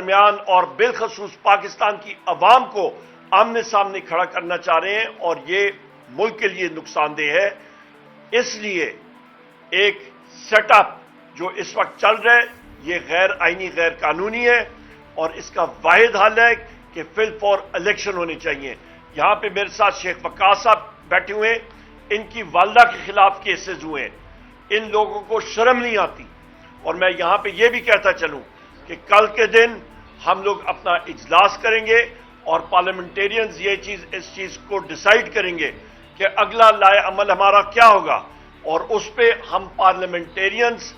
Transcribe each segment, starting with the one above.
درمیان اور بالخصوص پاکستان کی عوام کو آمنے سامنے کھڑا کرنا چاہ رہے ہیں، اور یہ ملک کے لیے نقصان دہ ہے۔ اس لیے ایک سیٹ اپ جو اس وقت چل رہا ہے یہ غیر آئینی، غیر قانونی ہے، اور اس کا واحد حل ہے کہ فل فور الیکشن ہونے چاہیے۔ یہاں پہ میرے ساتھ شیخ وقاص صاحب بیٹھے ہوئے ہیں، ان کی والدہ کے خلاف کیسز ہوئے ہیں، ان لوگوں کو شرم نہیں آتی۔ اور میں یہاں پہ یہ بھی کہتا چلوں کہ کل کے دن ہم لوگ اپنا اجلاس کریں گے اور پارلیمنٹیرینز اس چیز کو ڈیسائیڈ کریں گے کہ اگلا لائے عمل ہمارا کیا ہوگا، اور اس پہ ہم پارلیمنٹیرینز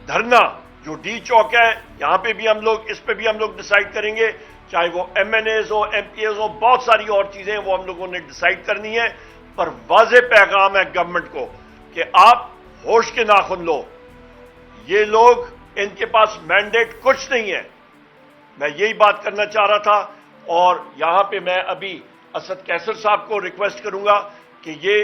دھرنا جو ڈی چوک ہے یہاں پہ بھی ہم لوگ، اس پہ بھی ہم لوگ ڈیسائیڈ کریں گے، چاہے وہ ایم این ایز ہو، ایم پی ایز ہو، بہت ساری اور چیزیں وہ ہم لوگوں نے ڈیسائیڈ کرنی ہے۔ پر واضح پیغام ہے گورنمنٹ کو کہ آپ ہوش کے ناخن لو، یہ لوگ ان کے پاس مینڈیٹ کچھ نہیں ہے۔ میں یہی بات کرنا چاہ رہا تھا، اور یہاں پہ میں ابھی اسد کیسر صاحب کو ریکویسٹ کروں گا کہ یہ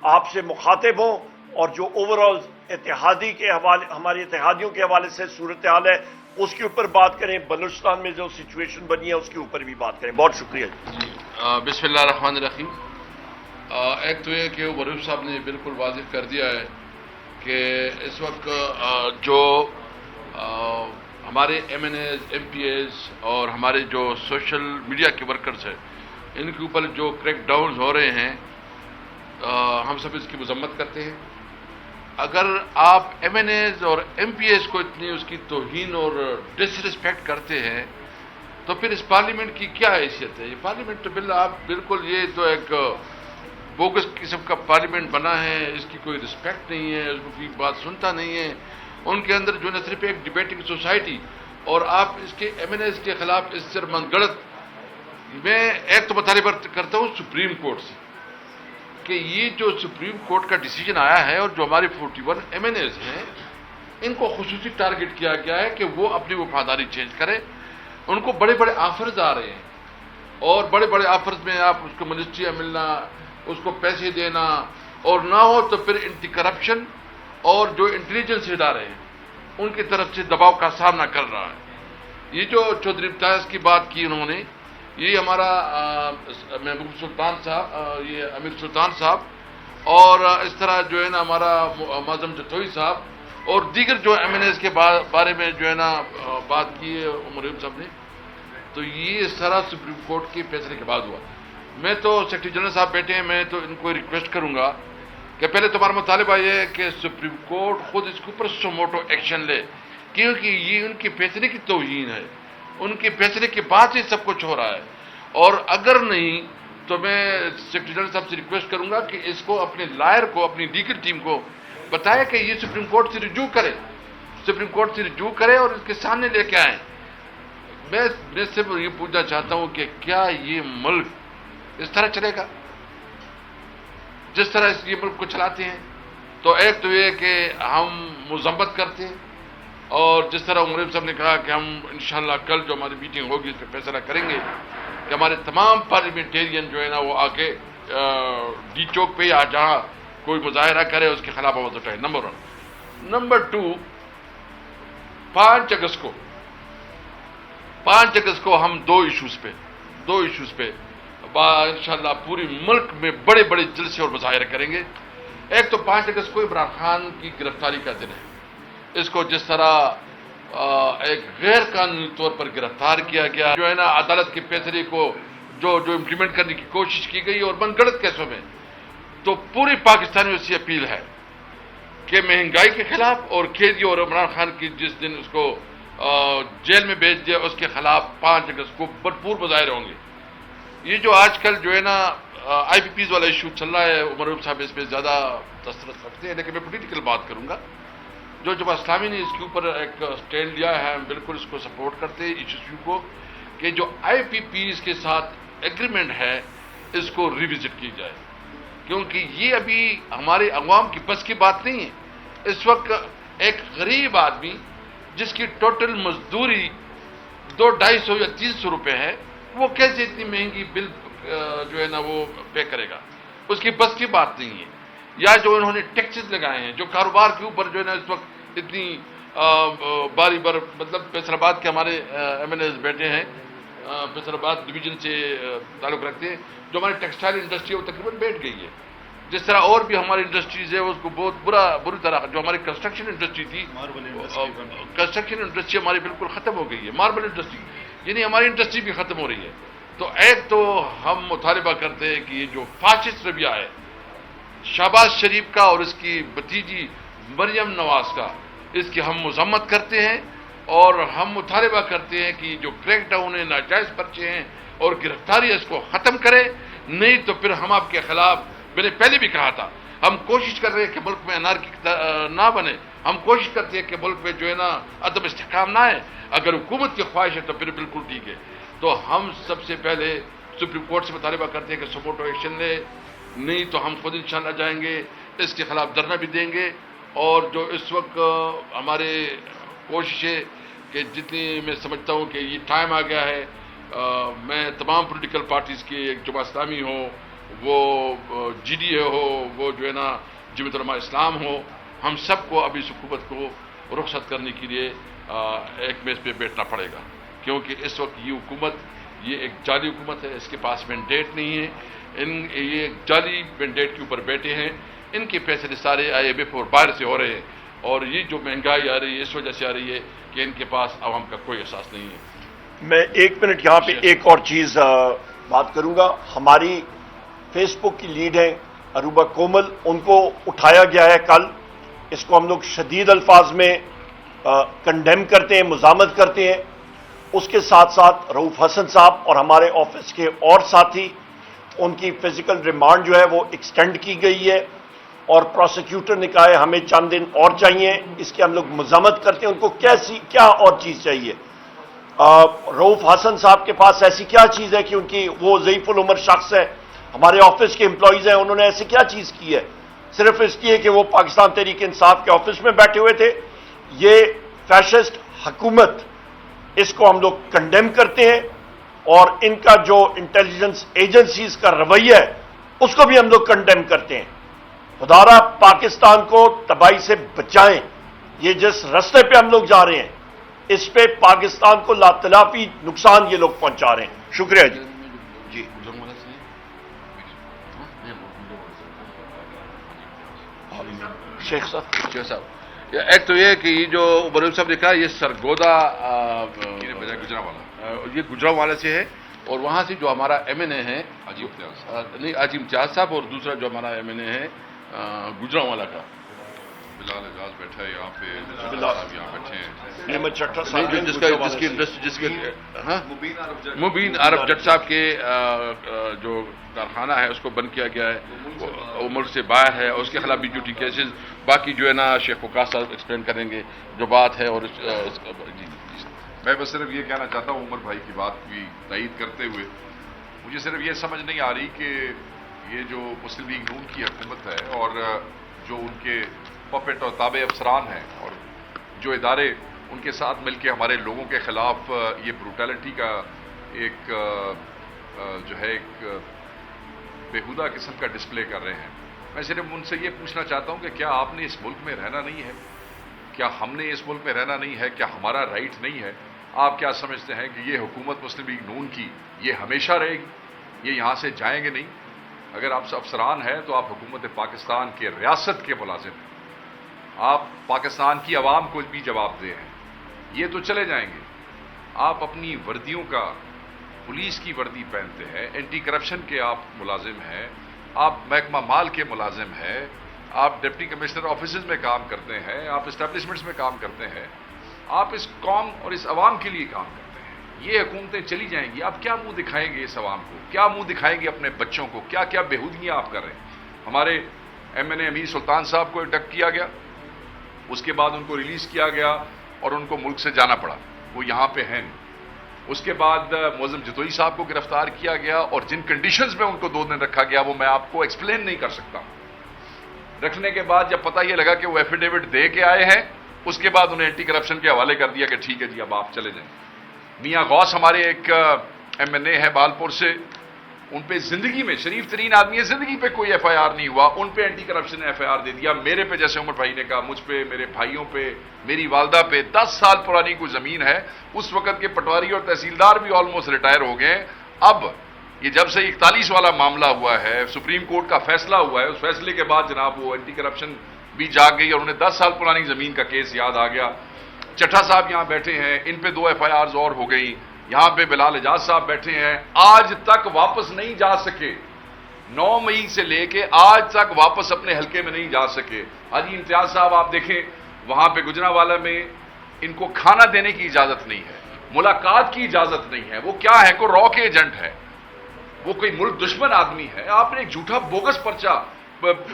آپ سے مخاطب ہوں، اور جو اوور آل اتحادی کے حوالے، ہمارے اتحادیوں کے حوالے سے صورتحال ہے اس کے اوپر بات کریں، بلوچستان میں جو سچویشن بنی ہے اس کے اوپر بھی بات کریں۔ بہت شکریہ۔ بسم اللہ الرحمن الرحیم۔ ایک تو یہ کہ عمر صاحب نے بالکل واضح کر دیا ہے کہ اس وقت جو ہمارے MNAs, MPAs اور ہمارے جو سوشل میڈیا کے ورکرز ہیں ان کے اوپر جو کریک ڈاؤنز ہو رہے ہیں، ہم سب اس کی مذمت کرتے ہیں۔ اگر آپ ایم این ایز اور ایم پی ایز کو اتنی اس کی توہین اور ڈس ریسپیکٹ کرتے ہیں تو پھر اس پارلیمنٹ کی کیا حیثیت ہے؟ یہ پارلیمنٹ تو بالکل یہ تو ایک بوگس قسم کا پارلیمنٹ بنا ہے، اس کی کوئی رسپیکٹ نہیں ہے، اس کو کوئی بات سنتا نہیں ہے۔ ان کے اندر جو نہ صرف ایک ڈبیٹنگ سوسائٹی، اور آپ اس کے ایم این ایز کے خلاف اس سے من گڑت، میں ایک تو مطالبہ کرتا ہوں سپریم کورٹ سے کہ یہ جو سپریم کورٹ کا ڈیسیجن آیا ہے اور جو ہمارے 41 ایم این ایز ہیں ان کو خصوصی ٹارگٹ کیا گیا ہے کہ وہ اپنی وفاداری چینج کریں۔ ان کو بڑے بڑے آفرز آ رہے ہیں، اور بڑے بڑے آفرز میں آپ اس کو منسٹریاں ملنا، اس کو پیسے دینا، اور نہ ہو تو پھر اینٹی کرپشن اور جو انٹیلیجنس ادارے ہیں ان کی طرف سے دباؤ کا سامنا کر رہا ہے۔ یہ جو چودھری امتیاز کی بات کی انہوں نے، یہ ہمارا محبوب سلطان صاحب، یہ امیر سلطان صاحب، اور اس طرح جو ہے نا ہمارا معظم جتوئی صاحب اور دیگر جو ایم این ایز کے بارے میں جو ہے نا بات کی ہے عمر صاحب نے، تو یہ اس طرح سپریم کورٹ کے فیصلے کے بعد ہوا۔ میں تو سیکرٹری جنرل صاحب بیٹھے ہیں، میں تو ان کو ریکویسٹ کروں گا کہ پہلے تمہارا مطالبہ یہ ہے کہ سپریم کورٹ خود اس کے اوپر سوموٹو ایکشن لے، کیونکہ یہ ان کے فیصلے کی توہین ہے، ان کے فیصلے کے بعد ہی سب کچھ ہو رہا ہے۔ اور اگر نہیں تو میں سیکرٹری جنرل صاحب سے ریکویسٹ کروں گا کہ اس کو اپنے لائر کو، اپنی لیگل ٹیم کو بتائے کہ یہ سپریم کورٹ سے رجوع کرے، سپریم کورٹ سے رجوع کرے اور اس کے سامنے لے کے آئیں۔ میں صرف یہ پوچھنا چاہتا ہوں کہ کیا یہ ملک اس طرح چلے گا جس طرح یہ ملک کو چلاتے ہیں؟ تو ایک تو یہ کہ ہم مذمت کرتے ہیں، اور جس طرح عمر صاحب نے کہا کہ ہم انشاءاللہ کل جو ہماری میٹنگ ہوگی اس پہ فیصلہ کریں گے کہ ہمارے تمام پارلیمنٹیرین جو ہے نا وہ آ کے ڈی چوک پہ یا جہاں کوئی مظاہرہ کرے اس کے خلاف آواز اٹھائے، نمبر 1۔ نمبر 2، 5 اگست کو ہم دو ایشوز پہ انشاءاللہ پوری ملک میں بڑے بڑے جلسے اور مظاہرے کریں گے۔ ایک تو 5 اگست کو عمران خان کی گرفتاری کا دن ہے، اس کو جس طرح ایک غیر قانونی طور پر گرفتار کیا گیا، جو ہے نا عدالت کے فیصلے کو جو امپلیمنٹ کرنے کی کوشش کی گئی اور من گھڑت کیسوں میں، تو پوری پاکستانیوں سے اپیل ہے کہ مہنگائی کے خلاف اور قیدی اور عمران خان کی جس دن اس کو جیل میں بھیج دیا اس کے خلاف 5 اگست کو بھرپور مظاہرے ہوں گے۔ یہ جو آج کل جو ہے نا آئی پی پیز والا ایشو چل رہا ہے، عمر صاحب اس پہ زیادہ دسترس رکھتے ہیں، لیکن میں پولیٹیکل بات کروں گا۔ جو جماعت اسلامی نے اس کے اوپر ایک سٹینڈ لیا ہے، ہم بالکل اس کو سپورٹ کرتے ہیں اس ایشو کو کہ جو آئی پی پیز کے ساتھ ایگریمنٹ ہے اس کو ریوزٹ کی جائے، کیونکہ یہ ابھی ہمارے عوام کی بس کی بات نہیں ہے۔ اس وقت ایک غریب آدمی جس کی ٹوٹل مزدوری 200-250 یا 300 روپے ہے، وہ کیسے اتنی مہنگی بل جو ہے نا وہ پے کرے گا؟ اس کی بس کی بات نہیں ہے۔ یا جو انہوں نے ٹیکسز لگائے ہیں، جو کاروبار کے اوپر جو ہے نا اس وقت اتنی باری بار مطلب فیصل آباد کے ہمارے ایم این ایز بیٹھے ہیں، فیصل آباد ڈویژن سے تعلق رکھتے ہیں، جو ہماری ٹیکسٹائل انڈسٹری ہے وہ تقریباً بیٹھ گئی ہے. جس طرح اور بھی ہماری انڈسٹریز ہے اس کو بہت بری طرح، جو ہماری کنسٹرکشن انڈسٹری تھی، کنسٹرکشن انڈسٹری ہماری بالکل ختم ہو گئی ہے. ماربل انڈسٹری یعنی ہماری انڈسٹری بھی ختم ہو رہی ہے. تو ایک تو ہم مطالبہ کرتے ہیں کہ یہ جو فاسسٹ رویہ ہے شہباز شریف کا اور اس کی بھتیجی مریم نواز کا، اس کی ہم مذمت کرتے ہیں اور ہم مطالبہ کرتے ہیں کہ جو کریک ڈاؤن ہے، ناجائز پرچے ہیں اور گرفتاری اس کو ختم کرے، نہیں تو پھر ہم آپ کے خلاف، میں نے پہلے بھی کہا تھا، ہم کوشش کر رہے ہیں کہ ملک میں انارکی نہ بنے، ہم کوشش کرتے ہیں کہ ملک میں جو ہے نا عدم استحکام نہ ہے. اگر حکومت کی خواہش ہے تو پھر بالکل ٹھیک ہے. تو ہم سب سے پہلے سپریم کورٹ سے مطالبہ کرتے ہیں کہ سپورٹو ایکشن لے، نہیں تو ہم خود انشاءاللہ جائیں گے، اس کے خلاف دھرنا بھی دیں گے. اور جو اس وقت ہمارے کوشش ہے کہ جتنی میں سمجھتا ہوں کہ یہ ٹائم آ گیا ہے، میں تمام پولیٹیکل پارٹیز کے، جماعت اسلامی ہو، وہ جی ڈی اے ہو، وہ جو ہے نا جمعیت علماء اسلام ہو، ہم سب کو ابھی اس حکومت کو رخصت کرنے کے لیے ایک میز پہ بیٹھنا پڑے گا. کیونکہ اس وقت یہ حکومت، یہ ایک جعلی حکومت ہے، اس کے پاس مینڈیٹ نہیں ہے، یہ ایک جعلی مینڈیٹ کے اوپر بیٹھے ہیں. ان کے فیصلے سارے IMF اور باہر سے ہو رہے ہیں، اور یہ جو مہنگائی آ رہی ہے اس وجہ سے آ رہی ہے کہ ان کے پاس عوام کا کوئی احساس نہیں ہے. میں 1 منٹ یہاں پہ ایک اور چیز بات کروں گا. ہماری فیس بک کی لیڈ ہیں اروبا کومل، ان کو اٹھایا گیا ہے کل. اس کو ہم لوگ شدید الفاظ میں کنڈیم کرتے ہیں، مزاحمت کرتے ہیں. اس کے ساتھ ساتھ رؤوف حسن صاحب اور ہمارے آفس کے اور ساتھی، ان کی فزیکل ریمانڈ جو ہے وہ ایکسٹینڈ کی گئی ہے، اور پروسیکیوٹر نے کہا ہے ہمیں چند دن اور چاہیے. اس کی ہم لوگ مذمت کرتے ہیں. ان کو کیا اور چیز چاہیے؟ رؤوف حسن صاحب کے پاس ایسی کیا چیز ہے کہ ان کی، وہ ضعیف العمر شخص ہے، ہمارے آفس کے امپلائیز ہیں، انہوں نے ایسی کیا چیز کی ہے؟ صرف اس لیے کہ وہ پاکستان تحریک انصاف کے آفس میں بیٹھے ہوئے تھے. یہ فیشسٹ حکومت، اس کو ہم لوگ کنڈیم کرتے ہیں، اور ان کا جو انٹیلیجنس ایجنسیز کا رویہ ہے اس کو بھی ہم لوگ کنڈیم کرتے ہیں. خدارا پاکستان کو تباہی سے بچائیں. یہ جس رستے پہ ہم لوگ جا رہے ہیں اس پہ پاکستان کو لاتلافی نقصان یہ لوگ پہنچا رہے ہیں. شکریہ جی. جی شیخ صاحب، ایک تو یہ کہ یہ جو بریم صاحب نے کہا یہ سرگودا یہ گجرانوالہ سے ہے، اور وہاں سے جو ہمارا MNA ہے عظیم امتیاز صاحب، اور دوسرا جو ہمارا MNA ہے گجرانوالہ کا بلال اعجاز بیٹھا ہے یہاں پہ، صاحب یہاں بیٹھے ہیں، احمد چٹھا صاحب جس کی مبین عرب جٹ صاحب کے جو کارخانہ ہے اس کو بند کیا گیا ہے، وہ ملک سے باہر ہے، اور اس کے خلاف بھی ڈیوٹی کیسز. باقی جو ہے نا شیخ وقاص صاحب ایکسپلین کریں گے جو بات ہے. اور میں بس صرف یہ کہنا چاہتا ہوں عمر بھائی کی بات کی تائید کرتے ہوئے، مجھے صرف یہ سمجھ نہیں آ رہی کہ یہ جو مسلم لیگ نون کی حکومت ہے اور جو ان کے پپٹ اور تابع افسران ہیں اور جو ادارے ان کے ساتھ مل کے ہمارے لوگوں کے خلاف یہ بروٹیلٹی کا ایک جو ہے ایک بےہودہ قسم کا ڈسپلے کر رہے ہیں، میں صرف ان سے یہ پوچھنا چاہتا ہوں کہ کیا آپ نے اس ملک میں رہنا نہیں ہے؟ کیا ہم نے اس ملک میں رہنا نہیں ہے؟ کیا ہمارا رائٹ نہیں ہے؟ آپ کیا سمجھتے ہیں کہ یہ حکومت مسلم لیگ نون کی یہ ہمیشہ رہے گی؟ یہ یہاں سے جائیں گے نہیں؟ اگر آپ افسران ہیں تو آپ حکومت پاکستان کے ریاست کے ملازم ہیں، آپ پاکستان کی عوام کو بھی جواب دہ ہیں. یہ تو چلے جائیں گے، آپ اپنی وردیوں کا، پولیس کی وردی پہنتے ہیں، اینٹی کرپشن کے آپ ملازم ہیں، آپ محکمہ مال کے ملازم ہیں، آپ ڈپٹی کمشنر آفیسز میں کام کرتے ہیں، آپ اسٹیبلشمنٹس میں کام کرتے ہیں، آپ اس قوم اور اس عوام کے لیے کام کرتے ہیں. یہ حکومتیں چلی جائیں گی، آپ کیا منہ دکھائیں گے اس عوام کو؟ کیا منہ دکھائیں گے اپنے بچوں کو؟ کیا کیا بےہودگیاں آپ کر رہے ہیں؟ ہمارے MNA امیر سلطان صاحب کو اٹیک کیا گیا، اس کے بعد ان کو ریلیز کیا گیا اور ان کو ملک سے جانا پڑا، وہ یہاں پہ ہیں. اس کے بعد معظم جتوئی صاحب کو گرفتار کیا گیا، اور جن کنڈیشنز میں ان کو 2 دن رکھا گیا وہ میں آپ کو ایکسپلین نہیں کر سکتا. رکھنے کے بعد جب پتہ یہ لگا کہ وہ ایفیڈیوٹ دے کے آئے ہیں، اس کے بعد انہیں اینٹی کرپشن کے حوالے کر دیا کہ ٹھیک ہے جی اب آپ چلے جائیں. میاں غوث ہمارے ایک MNA ہے بہالپور سے، ان پہ زندگی میں شریف ترین آدمی ہے, زندگی پہ کوئی ایف آئی آر نہیں ہوا, ان پہ anti corruption F I R دے دیا. میرے پہ جیسے عمر بھائی نے کہا, مجھ پہ, میرے بھائیوں پہ, میری والدہ پہ 10 سال پرانی کوئی زمین ہے, اس وقت کے پٹواری اور تحصیلدار بھی آلموسٹ ریٹائر ہو گئے. اب یہ جب سے 41 والا معاملہ ہوا ہے, سپریم کورٹ کا فیصلہ ہوا ہے, اس فیصلے کے بعد جناب وہ اینٹی کرپشن بھی جاگ گئی اور انہیں 10 سال پرانی زمین کا کیس یاد آ گیا. چٹھا صاحب یہاں بیٹھے ہیں, ان پہ 2 ایف آئی آرز اور ہو گئی. یہاں پہ بلال اعجاز صاحب بیٹھے ہیں, آج تک واپس نہیں جا سکے, 9 مئی سے لے کے آج تک واپس اپنے حلقے میں نہیں جا سکے. حاجی امتیاز صاحب آپ دیکھیں, وہاں پہ گجرانوالہ میں ان کو کھانا دینے کی اجازت نہیں ہے, ملاقات کی اجازت نہیں ہے. وہ کیا ہے, کوئی را کے ایجنٹ ہے, وہ کوئی ملک دشمن آدمی ہے. آپ نے ایک جھوٹا بوگس پرچہ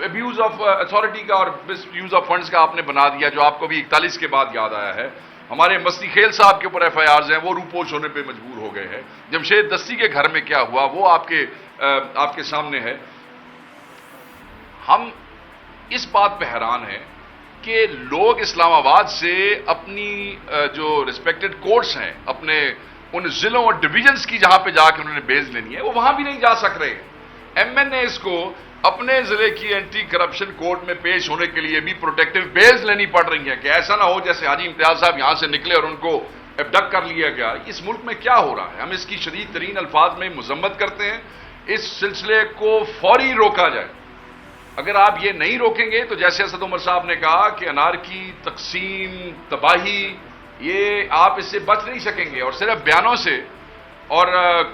ابیوز آف اتھارٹی کا اور یوز آف فنڈز کا آپ نے بنا دیا, جو آپ کو بھی 41 کے بعد یاد آیا ہے. ہمارے مستی خیل صاحب کے اوپر ایف آئی آرز ہیں, وہ روپوش ہونے پہ مجبور ہو گئے ہیں. جمشید دستی کے گھر میں کیا ہوا وہ آپ کے سامنے ہے. ہم اس بات پہ حیران ہیں کہ لوگ اسلام آباد سے اپنی جو ریسپیکٹڈ کورٹس ہیں, اپنے ان ضلعوں اور ڈویژنز کی جہاں پہ جا کے انہوں نے بیل لینی ہے, وہ وہاں بھی نہیں جا سک رہے. ایم این ایز کو اپنے ضلع کی اینٹی کرپشن کورٹ میں پیش ہونے کے لیے بھی پروٹیکٹیو بیلز لینی پڑ رہی ہیں کہ ایسا نہ ہو جیسے حاجی امتیاز صاحب یہاں سے نکلے اور ان کو ابڈکٹ کر لیا گیا. اس ملک میں کیا ہو رہا ہے؟ ہم اس کی شدید ترین الفاظ میں مذمت کرتے ہیں. اس سلسلے کو فوری روکا جائے. اگر آپ یہ نہیں روکیں گے تو جیسے اسد عمر صاحب نے کہا کہ انارکی, تقسیم, تباہی, یہ آپ اس سے بچ نہیں سکیں گے. اور صرف بیانوں سے اور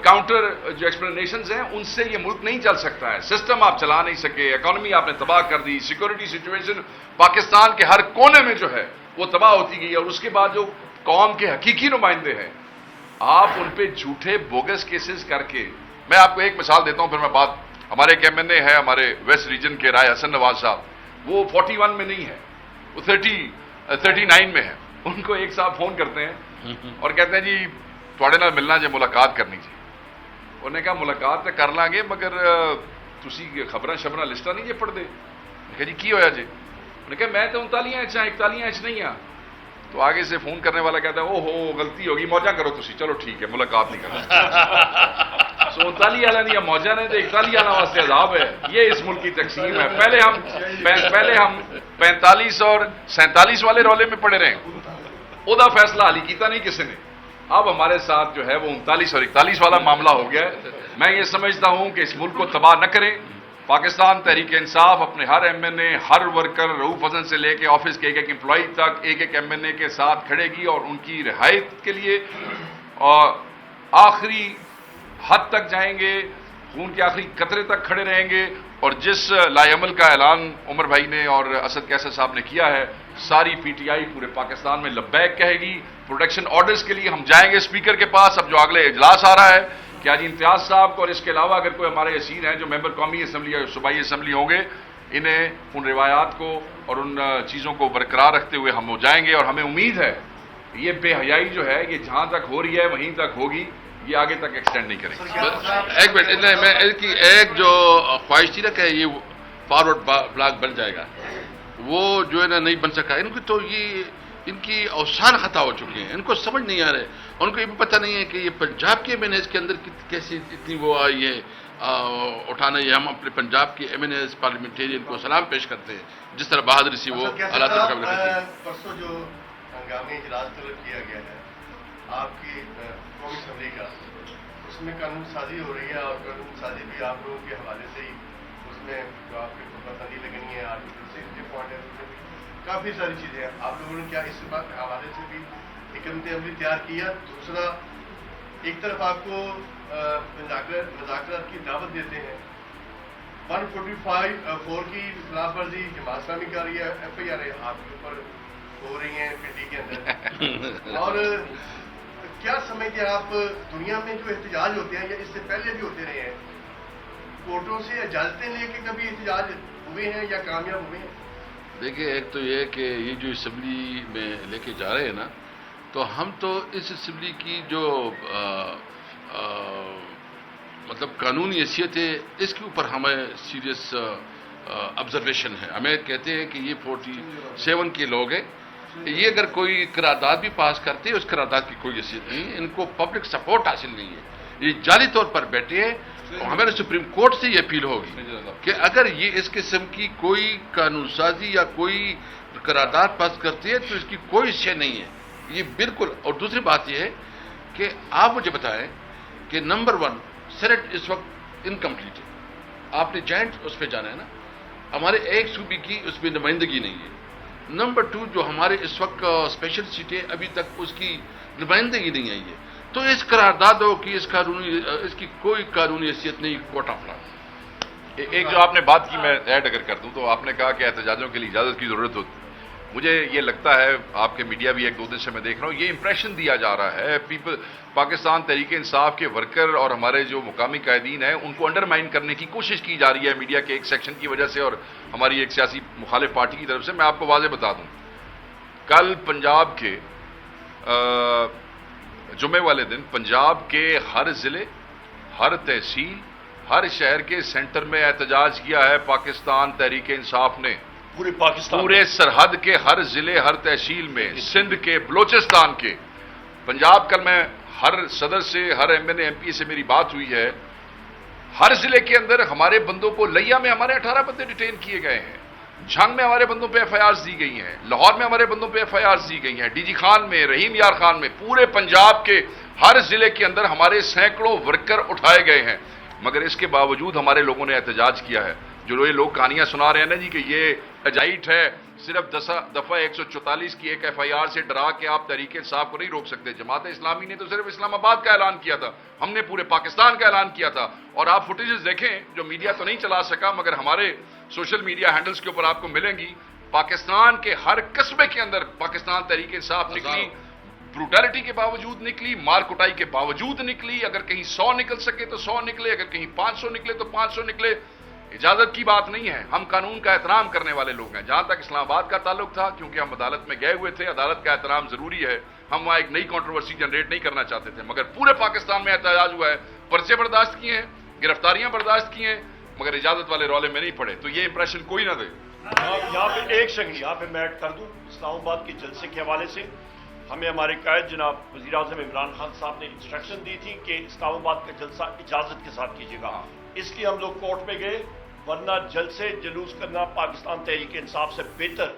کاؤنٹر جو ایکسپلینیشنز ہیں ان سے یہ ملک نہیں چل سکتا ہے. سسٹم آپ چلا نہیں سکے, اکانومی آپ نے تباہ کر دی, سیکورٹی سچویشن پاکستان کے ہر کونے میں جو ہے وہ تباہ ہوتی گئی. اور اس کے بعد جو قوم کے حقیقی نمائندے ہیں, آپ ان پہ جھوٹے بوگس کیسز کر کے, میں آپ کو ایک مثال دیتا ہوں پھر میں بات. ہمارے ایک ایم این اے ہے ہمارے ویسٹ ریجن کے رائے حسن نواز صاحب, وہ 41 میں نہیں ہے, وہ 39 میں ہے. ان کو ایک صاحب فون کرتے ہیں اور کہتے ہیں جی تھوڑے نال ملنا جی, ملاقات کرنی جی. انہوں نے کہا ملاقات تو کر لیں گے مگر تسی خبراں شبراں لسٹاں نہیں جی پڑھ دے. میں کہا جی کی ہویا جی؟ انہوں نے کہا میں تو 39 41 نہیں ہاں. تو آگے سے فون کرنے والا کہتا ہے او ہو غلطی ہوگی, موجہ کرو تسی, چلو ٹھیک ہے ملاقات نہیں کرنا. 39 والا نہیں ہے موجہ نے, تو 41 والا واسطے عذاب ہے. یہ اس ملک کی تقسیم ہے. پہلے ہم 45 اور 47 والے رولے میں پڑے رہے, وہ دا فیصلہ حالی کیتا نہیں کسی نے. اب ہمارے ساتھ جو ہے وہ 39 اور 41 والا معاملہ ہو گیا ہے. میں یہ سمجھتا ہوں کہ اس ملک کو تباہ نہ کریں. پاکستان تحریک انصاف اپنے ہر ایم این اے, ہر ورکر, رؤوف حسن سے لے کے آفس کے ایک امپلائی تک, ایک ایم این اے کے ساتھ کھڑے گی اور ان کی رہائی کے لیے اور آخری حد تک جائیں گے, خون کے آخری قطرے تک کھڑے رہیں گے. اور جس لائے عمل کا اعلان عمر بھائی نے اور اسد کیسر صاحب نے کیا ہے, ساری پی ٹی آئی پورے پاکستان میں لبیک کہے گی. پروٹیکشن آرڈرز کے لیے ہم جائیں گے اسپیکر کے پاس. اب جو اگلے اجلاس آ رہا ہے کہ حاجی امتیاز صاحب کو اور اس کے علاوہ اگر کوئی ہمارے اسیر ہیں جو ممبر قومی اسمبلی یا صوبائی اسمبلی ہوں گے, انہیں ان روایات کو اور ان چیزوں کو برقرار رکھتے ہوئے ہم ہو جائیں گے. اور ہمیں امید ہے یہ بے حیائی جو ہے یہ جہاں تک ہو رہی ہے وہیں تک ہوگی, یہ آگے تک ایکسٹینڈ نہیں کریں گے. ایک منٹ, میں ایک جو خواہش تھی نا کہ یہ فارورڈ بلاک بن جائے گا, وہ جو ہے نا نہیں بن سکا. ان کی تو یہ ان کی اوسان خطا ہو چکے ہیں, ان کو سمجھ نہیں آ رہے. ان کو یہ بھی پتہ نہیں ہے کہ یہ پنجاب کے ایم این ایز کے اندر کیسی اتنی وہ آئی ہے اٹھانا. یہ ہم اپنے پنجاب کے ایم این ایز پارلیمنٹیرین کو سلام پیش کرتے ہیں جس طرح بہادری سے وہ اللہ تعالیٰ کا کرتے ہیں. پرسوں جو ہنگامی اجلاس طلب کیا گیا ہے آپ کی قومی اسمبلی کا, اس میں قانون سازی ہو رہی ہے اور قانون سازی بھی آپ لوگوں کے حوالے سے ہی, اس میں جو آپ کی پابندی لگنی ہے, آرٹیکل 6 پوائنٹ ہے, اس میں کافی ساری چیزیں ہیں. آپ لوگوں نے کیا اس بات کے حوالے سے بھی ایک عملی تیار کیا؟ دوسرا, ایک طرف آپ کو مذاکرات کی دعوت دیتے ہیں, 145(4) کی خلاف ورزی جماعت اسلامی کر رہی ہے, ایف آئی آر آپ کے اوپر ہو رہی ہیں پنڈی کے اندر. اور کیا سمجھتے ہیں آپ, دنیا میں جو احتجاج ہوتے ہیں یا اس سے پہلے بھی ہوتے رہے ہیں, کورٹوں سے اجازتیں لے کے کبھی احتجاج ہوئے ہیں یا کامیاب ہوئے ہیں؟ دیکھیے, ایک تو یہ کہ یہ جو اسمبلی میں لے کے جا رہے ہیں نا, تو ہم تو اس اسمبلی کی جو مطلب قانونی حیثیت ہے اس کے اوپر ہمیں سیریس آبزرویشن ہے. ہمیں کہتے ہیں کہ یہ 47 کے لوگ ہیں, یہ اگر کوئی قرارداد بھی پاس کرتے ہیں اس قرارداد کی کوئی حیثیت نہیں ہے, ان کو پبلک سپورٹ حاصل نہیں ہے, یہ جعلی طور پر بیٹھے ہیں. हमारे सुप्रीम कोर्ट से ये अपील होगी कि अगर ये इस किस्म की कोई कानून साजी या कोई करारदाद पास करती है तो इसकी कोई शय नहीं है, ये बिल्कुल। और दूसरी बात ये है कि आप मुझे बताएं कि नंबर 1 सेनेट इस वक्त इनकम्प्लीट है, आपने जॉइंट उस पर जाना है ना, हमारे एक सूबे की उसमें नुमाइंदगी नहीं है। नंबर 2 जो हमारे इस वक्त स्पेशल सीटें अभी तक उसकी नुमाइंदगी नहीं आई है, तो इस करारदादों की इसकी कोई कानूनी हैसियत नहीं, कोर्ट ऑफ लॉ। एक जो आपने बात की मैं ऐड अगर कर दूं, तो आपने कहा कि एहतजाजों के लिए इजाजत की जरूरत होती। मुझे ये लगता है, आपके मीडिया भी 1-2 दिन से मैं देख रहा हूं, ये इंप्रेशन दिया जा रहा है पाकिस्तान तहरीक इंसाफ के वर्कर और हमारे जो मुकामी कायदीन हैं उनको अंडरमाइन करने की कोशिश की जा रही है मीडिया के एक सेक्शन की वजह से और हमारी एक सियासी मुखालिफ पार्टी की तरफ से। मैं आपको वाज़ेह बता दूं, कल पंजाब के जुमे वाले दिन पंजाब के हर जिले, हर तहसील, हर शहर के सेंटर में एहतजाज किया है पाकिस्तान तहरीक इंसाफ ने। पूरे पाकिस्तान, पूरे सरहद के हर जिले, हर तहसील में, सिंध के, बलोचिस्तान के, पंजाब। कल मैं हर सदर से, हर MNA MP से मेरी बात हुई है, हर जिले के अंदर हमारे बंदों को, लिया में हमारे 18 बंदे डिटेन किए गए हैं, झंग में हमारे बंदों पे FIRs दी गई हैं, लाहौर में हमारे बंदों पे FIRs दी गई हैं, DG खान में, रहीम यार खान में, पूरे पंजाब के हर जिले के अंदर हमारे सैकड़ों वर्कर उठाए गए हैं। मगर इसके बावजूद हमारे लोगों ने एहतजाज किया है। जो ये लोग कहानियां सुना रहे हैं ना जी कि ये एजाइट है, सिर्फ दफा 144 की एक FIR से डरा के आप तहरीक इंसाफ को नहीं रोक सकते। जमात इस्लामी ने तो सिर्फ इस्लामाबाद का ऐलान किया था, हमने पूरे पाकिस्तान का ऐलान किया था। और आप फुटेजेस देखें, जो मीडिया तो नहीं चला सका मगर हमारे सोशल मीडिया हैंडल्स के ऊपर आपको मिलेंगी, पाकिस्तान के हर कस्बे के अंदर पाकिस्तान तहरीक इंसाफ निकली, ब्रूटैलिटी के बावजूद निकली, मार कुटाई के बावजूद निकली। अगर कहीं 100 निकल सके तो 100 निकले, अगर कहीं 500 निकले तो 500 निकले। इजाजत की बात नहीं है, हम कानून का एहतराम करने वाले लोग हैं। जहां तक इस्लामाबाद का ताल्लुक था, क्योंकि हम अदालत में गए हुए थे, अदालत का एहतराम जरूरी है, हम वहां एक नई कंट्रोवर्सी जनरेट नहीं करना चाहते थे। मगर पूरे पाकिस्तान में एहतजाज हुआ है, पर्चे बर्दाश्त किए हैं, गिरफ्तारियां बर्दाश्त की हैं, मगर इजाजत वाले रौले में नहीं पड़े। तो ये इंप्रेशन कोई ना दे। यहाँ पे एक सेकंड, यहाँ पे मैं ऐड कर दूं, इस्लामाबाद के जलसे के हवाले से हमें हमारे कायद जनाब वज़ीर आज़म इमरान खान साहब ने इंस्ट्रक्शन दी थी कि इस्लामाबाद का जलसा इजाजत के साथ कीजिएगा। इसलिए हम लोग कोर्ट में गए, वरना जलसे जुलूस करना पाकिस्तान तहरीक इंसाफ से बेहतर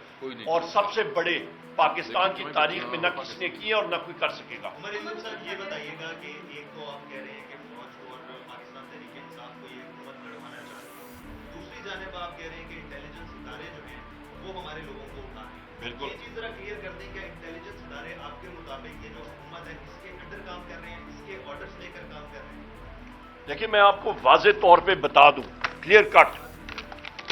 और सबसे बड़े पाकिस्तान की तारीख में न किसी ने किए और न कोई कर सकेगा। सर ये बताइएगा कि एक तो आप कह रहे हैं कि फौज और पाकिस्तान तहरीक इंसाफ को ये हुकूमत लड़वाना चाहती है, दूसरी जानिब आप कह रहे हैं कि इंटेलिजेंस इदारे जो हैं वो हमारे लोगों को उठाने। बिल्कुल, ये चीज जरा क्लियर कर दें कि इंटेलिजेंस इदारे आपके मुताबिक ये जो हुकूमत है इसके अंडर काम कर रहे हैं, इसके ऑर्डर्स लेकर काम कर रहे हैं? देखिए, मैं आपको वाज़ेह तौर पे बता दूं, क्लियर कट।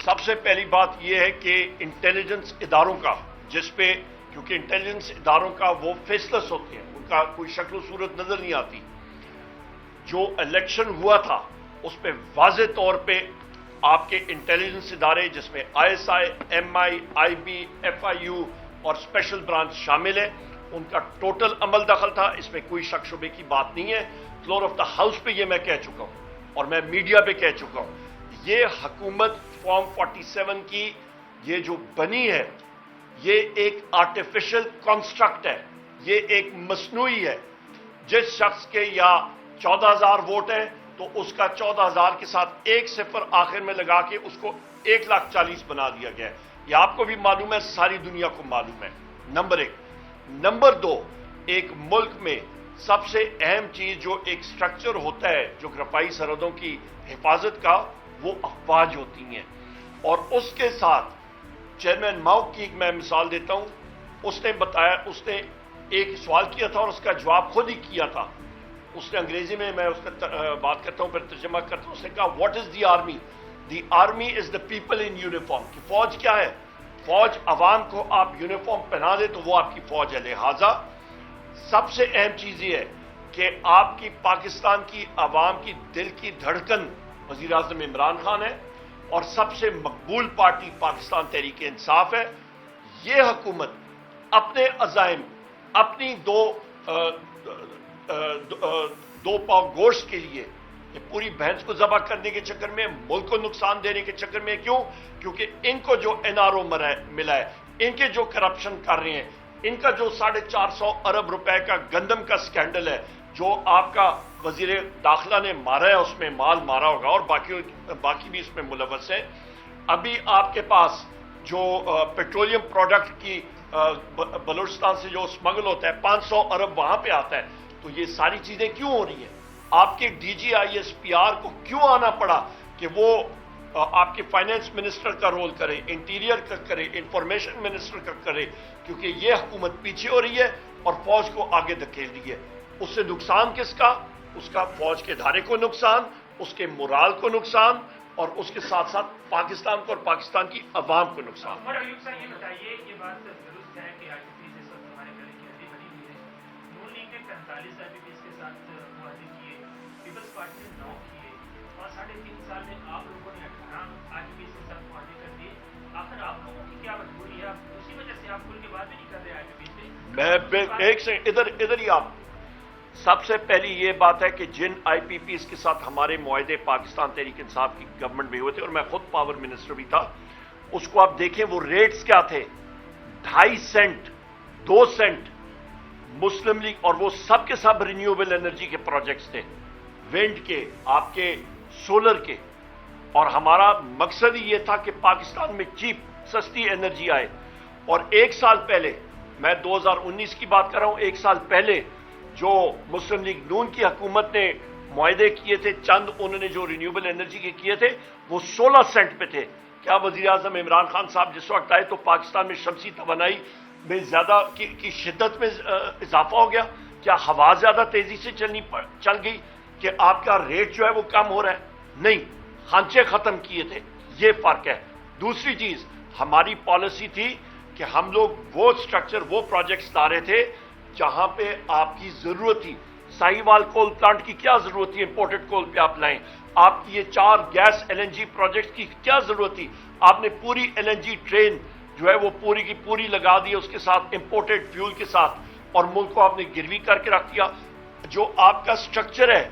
सबसे पहली बात यह है कि इंटेलिजेंस इदारों का, जिस पे, क्योंकि इंटेलिजेंस इदारों का वो फेसलेस होते हैं, उनका कोई शक्ल सूरत नजर नहीं आती। जो इलेक्शन हुआ था उस पे वाज़ेह तौर पे आपके इंटेलिजेंस इदारे, जिसमें ISI, MI, IB, FIU और स्पेशल ब्रांच शामिल है, उनका टोटल अमल दखल था। इसमें कोई शक शुबे की बात नहीं है। फ्लोर ऑफ द हाउस पे ये मैं कह चुका हूं और मैं मीडिया पे कह चुका हूं। ये हुकूमत फॉर्म 47 की ये जो बनी है, ये एक आर्टिफिशियल कॉन्स्ट्रक्ट है, ये एक मसनूई है। जिस शख्स के या 14,000 वोट हैं तो उसका 14,000 के साथ एक सिफर आखिर में लगा के उसको 1,40,000 बना दिया गया है। ये आपको भी मालूम है, सारी दुनिया को मालूम है। नंबर 1। नंबर 2, एक मुल्क में सबसे अहम चीज जो एक स्ट्रक्चर होता है जोग्राफाई सरहदों की हिफाजत का, वो अफवाज होती हैं। और उसके साथ चेयरमैन माओ की एक मैं मिसाल देता हूं, उसने बताया, उसने एक सवाल किया था और उसका जवाब खुद ही किया था। उसने अंग्रेजी में, मैं उसका बात करता हूं फिर तर्जुमा करता हूं, उसने कहा what is the army? The army is the people in uniform. कि फौज क्या है? फौज अवाम को आप यूनिफॉर्म पहना दे तो वो आपकी फौज है। लिहाजा सबसे अहम चीज ये है कि आपकी पाकिस्तान की अवाम की दिल की धड़कन वज़ीर आज़म इमरान खान है और सबसे मकबूल पार्टी पाकिस्तान तहरीक इंसाफ है। ये हुकूमत अपने अज़ाइम, अपनी दो पाव गोश्त के लिए ये पूरी भैंस को ज़बह करने के चक्कर में, मुल्क को नुकसान देने के चक्कर में, क्यों? क्योंकि इनको जो NRO मिला है, इनके जो करप्शन कर रहे हैं, इनका जो 450 अरब रुपए का गंदम का स्कैंडल है, जो आपका वजीर दाखिला ने मारा है उसमें माल मारा होगा और बाकी भी इसमें मुलव्वस है। अभी आपके पास जो पेट्रोलियम प्रोडक्ट की बलूचिस्तान से जो स्मगल होता है 500 अरब वहां पे आता है, तो ये सारी चीजें क्यों हो रही हैं? आपके DGISPR को क्यों आना पड़ा कि वो आपके फाइनेंस मिनिस्टर का रोल करे, इंटीरियर का करे, इंफॉर्मेशन मिनिस्टर का करे, क्योंकि ये हुकूमत पीछे हो रही है और फौज को आगे धकेल रही है। उससे नुकसान किसका? उसका फौज के धारे को नुकसान, उसके मोराल को नुकसान और उसके साथ साथ पाकिस्तान को और पाकिस्तान की अवाम को नुकसान। उमर अयूब साहब ये बताइए, ये बात दुरुस्त है कि IPPs इस वक्त हमारे गले की हड्डी बनी हुई है। नून लीग ने 45 IPPs के साथ मुआहदे किए, पीपल्स पार्टी ने 9 किए और 3.5 साल में आप लोगों ने 18 IPPs के साथ मुआहदे कर दिए। आखिर आप लोगों की क्या मजबूरी है? उसी वजह से आप खुल के बात भी नहीं कर रहे IPPs से। मैं एक से इधर ही आप सबसे पहली ये बात है कि जिन IPPs के साथ हमारे मुआहदे पाकिस्तान तहरीक इंसाफ की गवर्नमेंट में हुए थे और मैं खुद पावर मिनिस्टर भी था, उसको आप देखें वो रेट्स क्या थे, 2.5 सेंट 2 सेंट मुस्लिम लीग, और वो सब के सब रिन्यूएबल एनर्जी के प्रोजेक्ट्स थे, विंड के, आपके सोलर के। और हमारा मकसद ही ये था कि पाकिस्तान में चीप सस्ती एनर्जी आए। और 1 साल पहले, मैं 2019 की बात कर रहा हूं, 1 साल पहले जो मुस्लिम लीग नून की हुकूमत ने मुआहदे किए थे, चंद उन्होंने जो रिन्यूएबल एनर्जी के किए थे, वो 16 सेंट पे थे। क्या वजीर आजम इमरान खान साहब जिस वक्त आए तो पाकिस्तान में शमसी तवानाई में ज्यादा की शिद्दत में इजाफा हो गया? क्या हवा ज्यादा तेजी से चल गई कि आपका रेट जो है वो कम हो रहा है? नहीं, खांचे खत्म किए थे, ये फर्क है। दूसरी चीज, हमारी पॉलिसी थी कि हम लोग वो स्ट्रक्चर, वो प्रोजेक्ट्स ला रहे थे जहां पे आपकी जरूरत थी। साहिवाल कोल प्लांट की क्या जरूरत थी? इंपोर्टेड कोल पे आप लाएं। आपकी ये 4 गैस LNG प्रोजेक्ट की क्या जरूरत थी? आपने पूरी LNG ट्रेन जो है वो पूरी की पूरी लगा दी उसके साथ इंपोर्टेड फ्यूल के साथ, और मुल्क को आपने गिरवी करके रख दिया। जो आपका स्ट्रक्चर है,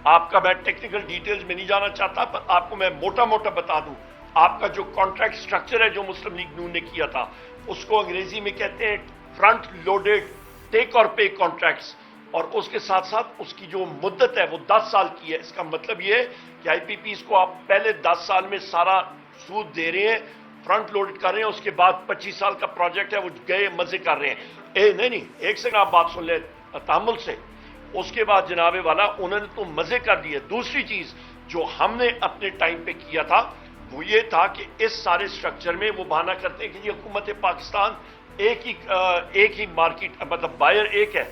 आपका, मैं टेक्निकल डिटेल्स में नहीं जाना चाहता, पर आपको मैं मोटा मोटा बता दूं, आपका जो कॉन्ट्रैक्ट स्ट्रक्चर है जो मुस्लिम लीग नून ने किया था, उसको अंग्रेजी में कहते हैं फ्रंट लोडेड टेक और पे कॉन्ट्रैक्ट्स, और उसके साथ साथ उसकी जो मुद्दत है वो 10 साल की है। इसका मतलब ये है कि IPPs को आप पहले 10 साल में सारा सूद दे रहे हैं, फ्रंट लोड कर रहे हैं, उसके बाद 25 साल का प्रोजेक्ट है वो गए मजे कर रहे हैं। नहीं, एक सेकंड आप बात सुन ले तामुल से। उसके बाद जनाबे वाला उन्होंने तो मजे कर दिए। दूसरी चीज जो हमने अपने टाइम पे किया था वो ये था कि इस सारे स्ट्रक्चर में वो बहाना करते हैं कि जी हुकूमत पाकिस्तान एक ही मार्केट, मतलब बायर एक है।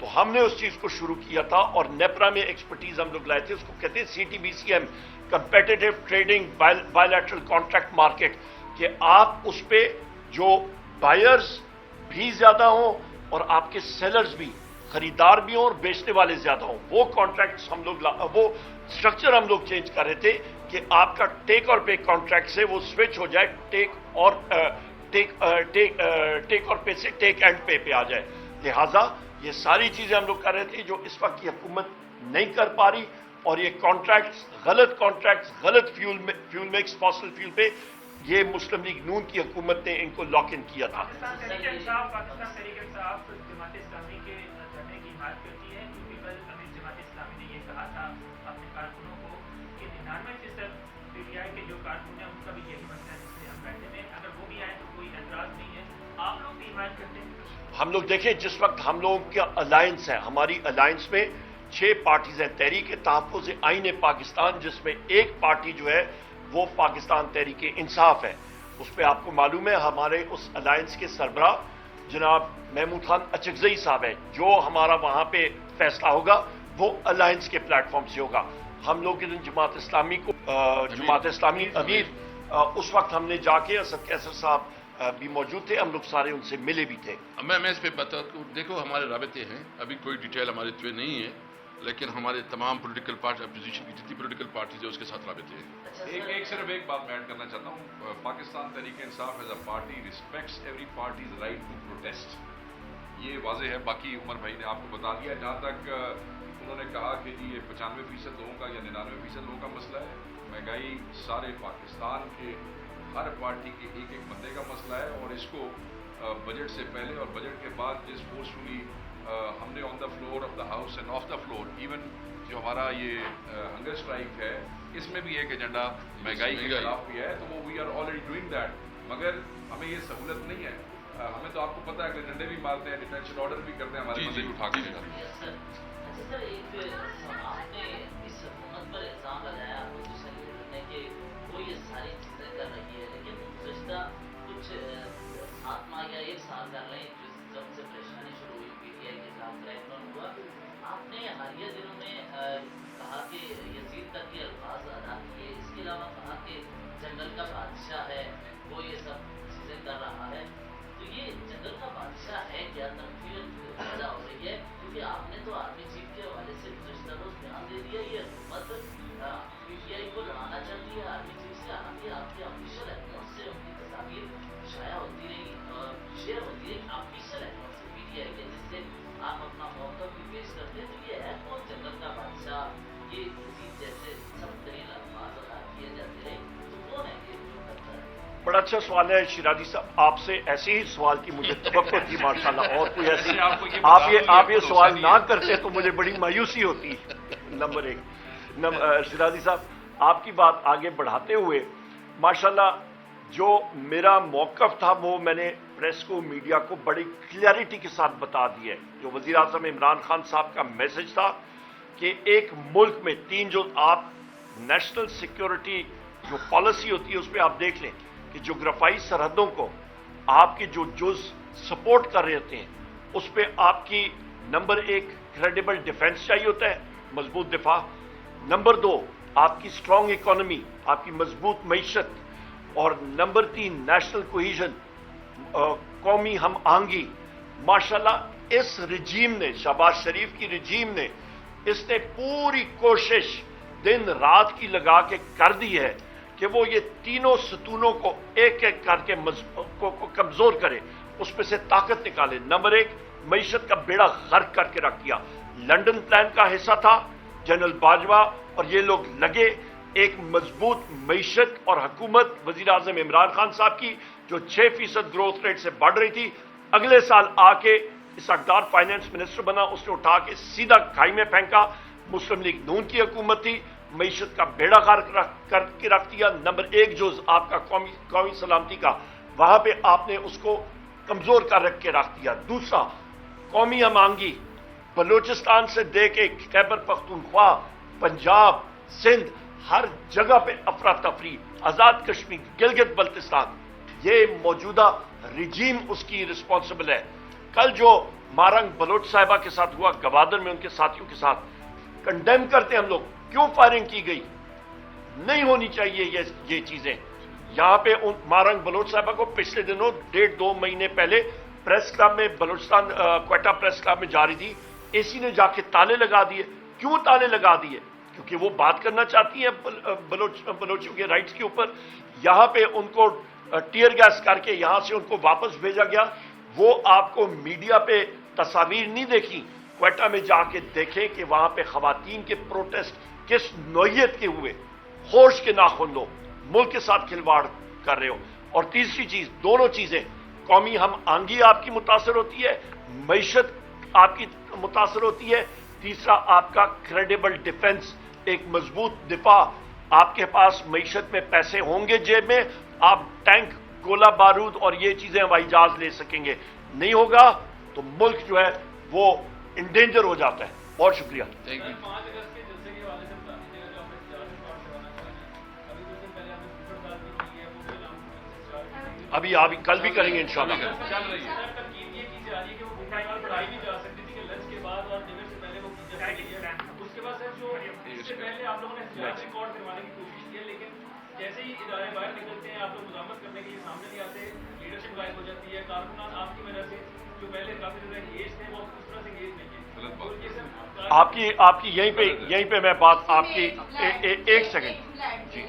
तो हमने उस चीज को शुरू किया था और नेपरा में एक्सपर्टीज हम लोग लाए थे, उसको कहते हैं CTBCM, competitive trading bilateral contract market, कि आप उस पे जो बायर्स भी ज्यादा हों और आपके सेलर्स भी, खरीदार भी हों और बेचने वाले ज्यादा हों। वो कॉन्ट्रैक्ट्स हम लोग, वो स्ट्रक्चर हम लोग चेंज कर रहे थे कि आपका टेक और पे कॉन्ट्रैक्ट से वो स्विच हो जाए, टेक और पे से टेक एंड पे आ जाए। लिहाजा ये सारी चीजें हम लोग कर रहे थे जो इस वक्त की हुकूमत नहीं कर पा रही, और ये कॉन्ट्रैक्ट्स, गलत फ्यूल मिक्स, फॉसिल फ्यूल पे, ये मुस्लिम लीग नून की हुकूमत ने इनको लॉक इन किया था। पाकिस्तान तहरीक इंसाफ जमात इस्लामी के धरने की हिमायत करती है, क्योंकि कल अमीर जमात इस्लामी ने ये कहा था अपने कारकुनों को कि 99% PTI के जो कारकुन हैं उनका भी यही मसला है जिससे हम बैठे हैं, अगर वो भी आए तो कोई एतराज नहीं है। आप लोग भी हिमायत करते हैं? हम लोग देखें, जिस वक्त हम लोगों का अलायंस है, हमारी अलायंस में 6 पार्टीज हैं। तहरीक तहफ़्फ़ुज़ आईन पाकिस्तान, जिसमें एक पार्टी जो है वो पाकिस्तान तहरीक इंसाफ है। उस पर आपको मालूम है हमारे उस अलायंस के सरबरा जनाब महमूद खान अचकजई साहब हैं। जो हमारा वहां पे फैसला होगा वो अलायंस के प्लेटफॉर्म से होगा। हम लोग के दिन जमात इस्लामी अमीर उस वक्त हमने जाके, असद कैसर साहब भी मौजूद थे, हम लोग सारे उनसे मिले भी थे। मैं इस पर बता दूं, देखो हमारे राबते हैं, अभी कोई डिटेल हमारे पे नहीं है, लेकिन हमारे तमाम पॉलिटिकल पार्टी, अपोजिशन की जितनी पॉलिटिकल पार्टीज है उसके साथ राबते हैं। सिर्फ एक बात मैं ऐड करना चाहता हूँ। Pakistan Tehreek Insaf as a party respects every party's right to protest, ये वाजे है। बाकी उमर भाई ने आपको बता दिया। जहाँ तक उन्होंने कहा कि जी ये 95% लोगों का या 99% लोगों का मसला है, महंगाई सारे पाकिस्तान के हर पार्टी के एक बंदे का मसला है, और इसको बजट से पहले और बजट के बाद जिस फोर्सफुली हमने on the floor of the house end of the floor even जो हमारा ये हंगर स्ट्राइक है इसमें भी एक एजेंडा महंगाई के खिलाफ भी है, तो वो we are already doing that, मगर हमें ये सहूलत नहीं है। हमें तो आपको पता है कि डंडे भी मारते हैं, डिटेंशन ऑर्डर भी करते हैं, हमारे बंदे भी उठा के ले जाते हैं। अच्छा सर, एक आपने इस हुकूमत पर इल्जाम लगाया अपोजिशन लीडर ने कि वो ये सारी चीजें कर रही है, लेकिन गुज़श्ता कुछ 7 माह या 1 साल कर लें जब से परेशानी शुरू हुई पीटीआई के खिलाफ क्रैकडाउन हुआ, आपने हालिया दिनों में कहा कि यजीद तक के अल्फाज अदा किए, इसके अलावा कहा कि जंगल का बादशाह है वो ये सब चीजें कर रहा है। तो ये जंगल का बादशाह है क्या, तनकीद पैदा हो रही है? क्योंकि आपने तो आर्मी चीफ के हवाले से गुज़श्ता रोज बयान दे दिया ये हुकूमत पीटीआई को लड़ाना चाहती है आर्मी चीफ से, हालांकि आपके ऑफिशियल अकाउंट से उनकी तस्वीर शाया होती रही, शेयर होती रही ऑफिशियल अकाउंट से पीटीआई के, जिससे आप अपना मौका भी पेश करते हैं। तो ये है कौन जंगल का बादशाह, ये यजीद जैसे सब तरीन अल्फाज अदा किए जाते रहे, तो कौन है ये जो करता है? बड़ा अच्छा सवाल है शिराजी साहब, आपसे ऐसे ही सवाल की मुझे तवक्को थी माशाल्लाह, और कोई ऐसी आप ये सवाल ना करते तो मुझे बड़ी मायूसी होती। नंबर 1 शिराजी साहब, आपकी बात आगे बढ़ाते हुए माशाल्लाह जो मेरा मौक़िफ़ था वो मैंने प्रेस को, मीडिया को बड़ी क्लैरिटी के साथ बता दिया है। जो वज़ीर आज़म इमरान खान साहब का मैसेज था कि एक मुल्क में 3 जो आप नेशनल सिक्योरिटी जो पॉलिसी होती है उस पर आप देख लें कि जोग्राफाई सरहदों को आपके जो जुज सपोर्ट कर रहे होते हैं उस पर आपकी नंबर 1 क्रेडिबल डिफेंस चाहिए होता है, मजबूत दिफा। नंबर 2 आपकी स्ट्रॉन्ग इकोनॉमी, आपकी मजबूत मईशत, और नंबर 3 नेशनल कोहीजन, कौमी हम आहंगी। माशाल्लाह इस रिजीम ने, शहबाज शरीफ की रिजीम ने, इसने पूरी कोशिश दिन रात की लगा के कर दी है कि वो ये तीनों सतूनों को एक एक करके को कमजोर करे, उसमें से ताकत निकाले। नंबर 1 मईशत का बेड़ा गर्क करके रख दिया। लंदन प्लान का हिस्सा था जनरल बाजवा और ये लोग लगे एक मजबूत मईशत और हुकूमत वजीर आजम इमरान खान साहब की जो 6% ग्रोथ रेट से बढ़ रही थी, अगले साल आके इस अकदार फाइनेंस मिनिस्टर बना, उसने उठा के सीधा खाई में फेंका। मुस्लिम लीग नून की हुकूमत थी, मईशत का बेड़ा गर्क करके रख दिया। नंबर 1 जो आपका कौमी सलामती का, वहां पे आपने उसको कमजोर कर रख के रख दिया। दूसरा कौमी हमांगी, बलूचिस्तान से दे के खैबर पख्तूनख्वा, पंजाब, सिंध, हर जगह पे अफरा तफरी, आजाद कश्मीर, गिलगित बल्तिस्तान, ये मौजूदा रिजीम उसकी रिस्पॉन्सिबल है। कल जो मारंग बलोच साहिबा के साथ हुआ गवादर में उनके साथियों के साथ, कंडेम करते हम लोग, क्यों फायरिंग की गई? नहीं होनी चाहिए ये चीजें। यहां पे उन मारंग बलोच साहिबा को पिछले दिनों 1.5-2 महीने पहले प्रेस क्लब में, बलूचिस्तान क्वेटा प्रेस क्लब में जा रही थी, एसी ने जाके ताले लगा दिए। क्यों ताले लगा दिए? क्योंकि वो बात करना चाहती है बलोचियों के राइट्स के ऊपर। यहां पे उनको टीयर गैस करके यहां से उनको वापस भेजा गया। वो आपको मीडिया पे तस्वीर नहीं देखी, क्वेटा में जाके देखें कि वहां पे खवातीन के प्रोटेस्ट किस नौयत के हुए। होश के नाखून लो, मुल्क के साथ खिलवाड़ कर रहे हो। और तीसरी चीज, दोनों चीजें, कौमी हम आंगी आपकी मुतासर होती है, मईशत आपकी मुतासर होती है। तीसरा आपका क्रेडिबल डिफेंस, एक मजबूत दिफा। आपके पास मईशत में पैसे होंगे जेब में, आप टैंक, गोला बारूद और ये चीजें हवाई जहाज ले सकेंगे। नहीं होगा तो मुल्क जो है वो इंडेंजर हो जाता है। बहुत शुक्रिया। Thank you. अभी कल भी करेंगे इंशाल्लाह। इससे पहले आप लोगों ने रिकॉर्ड करवाने की कोशिश की है, लेकिन जैसे ही इदारे बाहर निकलते हैं आप लोग मुजामत करने के लिए सामने नहीं आते, लीडरशिप गायब हो जाती है। कारकुनान आपकी वजह से जो पहले काफी ज्यादा एज थे वो उस तरह से एज नहीं है। आपकी यहीं पे मैं बात आपकी एक सेकंड जी।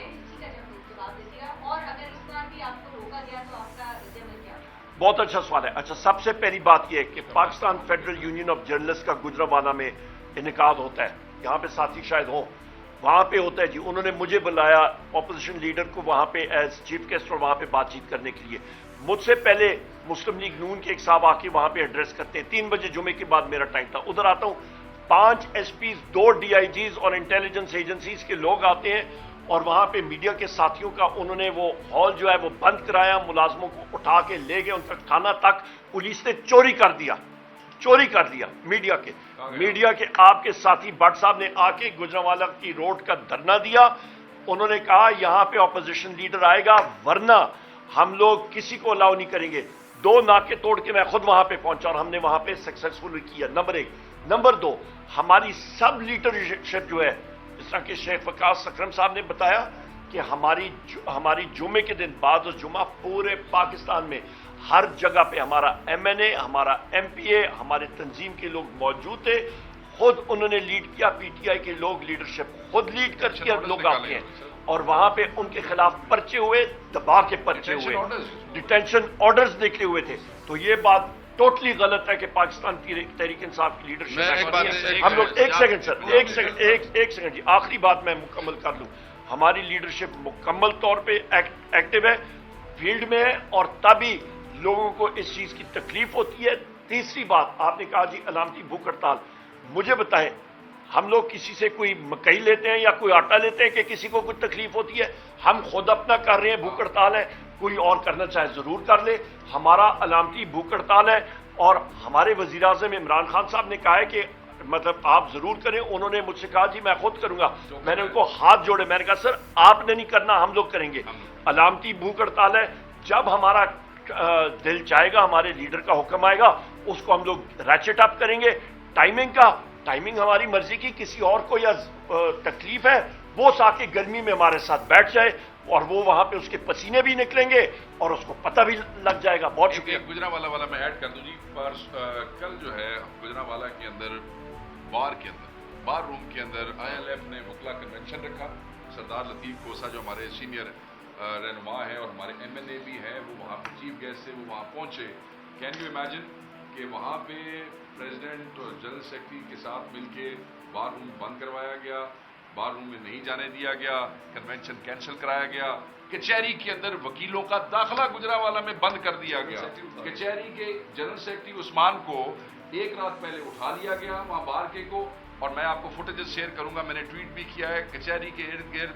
बहुत अच्छा सवाल है। अच्छा, सबसे पहली बात यह है कि Pakistan federal union of journalist का गुजरावाला में इनेकाद होता है, यहां पे साथी शायद हो, वहां पे होता है जी। उन्होंने मुझे बुलाया, ऑपोजिशन लीडर को, वहां पे एज चीफ गेस्ट और वहां पे बातचीत करने के लिए। मुझसे पहले मुस्लिम लीग नून के एक साहब आके वहां पे एड्रेस करते हैं, 3 बजे जुमे के बाद मेरा टाइम था, उधर आता हूं, 5 एसपीज, 2 डीआईजीज और इंटेलिजेंस एजेंसीज के लोग आते हैं और वहां पे मीडिया के साथियों का उन्होंने वो हॉल जो है वो बंद कराया, मुलाजमों को उठा के ले गए, उनका खाना तक पुलिस ने चोरी कर दिया मीडिया के आपके साथी भट्ट साहब ने आके गुजरांवाला की रोड का धरना दिया। उन्होंने कहा यहां पे ऑपोजिशन लीडर आएगा वरना हम लोग किसी को अलाउ नहीं करेंगे। 2 नाके तोड़ के मैं खुद वहां पे पहुंचा और हमने वहां पे सक्सेसफुल किया, नंबर 1। नंबर 2, हमारी सब लीडरशिप जो है, जिस तरह के शेख वकास अकरम साहब ने बताया कि हमारी जुमे के दिन बाद जुमा पूरे पाकिस्तान में हर जगह पे हमारा एमएनए, हमारा एमपीए, हमारे तंजीम के लोग मौजूद थे, खुद उन्होंने लीड किया, पीटीआई के लोग लीडरशिप खुद लीड करती है, लोग आते हैं और वहां पे उनके खिलाफ पर्चे हुए, दबा के पर्चे हुए, डिटेंशन ऑर्डर्स निकले हुए थे। तो ये बात टोटली गलत है कि पाकिस्तान तहरीक इंसाफ की लीडरशिप, हम लोग एक सेकंड जी, आखिरी बात मैं मुकम्मल कर लूं। हमारी लीडरशिप मुकम्मल तौर पे एक्टिव है, फील्ड में है और तभी लोगों को इस चीज की तकलीफ होती है। तीसरी बात, आपने कहा जी अलामती भूख हड़ताल, मुझे बताएं हम लोग किसी से कोई मकई लेते हैं या कोई आटा लेते हैं कि किसी को कुछ तकलीफ होती है? हम खुद अपना कर रहे हैं, भूख हड़ताल है, कोई और करना चाहे जरूर कर ले, हमारा अलामती भूख हड़ताल है। और हमारे वजीर आज़म इमरान खान साहब ने कहा है कि मतलब आप जरूर करें, उन्होंने मुझसे कहा जी मैं खुद करूंगा, मैंने उनको हाथ जोड़े, मैंने कहा सर आपने नहीं करना, हम लोग करेंगे। अलामती भूख हड़ताल है, जब हमारा दिल चाहेगा, हमारे लीडर का हुक्म आएगा, उसको हम लोग रैचेट अप करेंगे। टाइमिंग हमारी मर्जी की, किसी और को या तकलीफ है वो साके गर्मी में हमारे साथ बैठ जाए और वो वहां पे उसके पसीने भी निकलेंगे और उसको पता भी लग जाएगा। बहुत शुक्रिया। गुजरांवाला वाला मैं ऐड कर दूं जी, कल जो है गुजरांवाला के अंदर बार रूम के अंदर ILF ने वकला कन्वेंशन रखा। सरदार लतीफ कोसा जो हमारे सीनियर रहनुमा है और हमारे MNA भी हैं, वो वहाँ पे चीफ गेस्ट से वो वहाँ पहुँचे। कैन यू इमेजिन कि वहाँ पे प्रेसिडेंट और जनरल सेक्रेटरी के साथ मिलके बार रूम बंद करवाया गया, बार रूम में नहीं जाने दिया गया, कन्वेंशन कैंसिल कराया गया, कचहरी के अंदर वकीलों का दाखिला गुजरांवाला में बंद कर दिया गया, कचहरी के जनरल सेक्रेटरी उस्मान को एक रात पहले उठा लिया गया वहाँ बार के को। और मैं आपको फुटेजेस शेयर करूंगा, मैंने ट्वीट भी किया है, कचहरी के इर्द गिर्द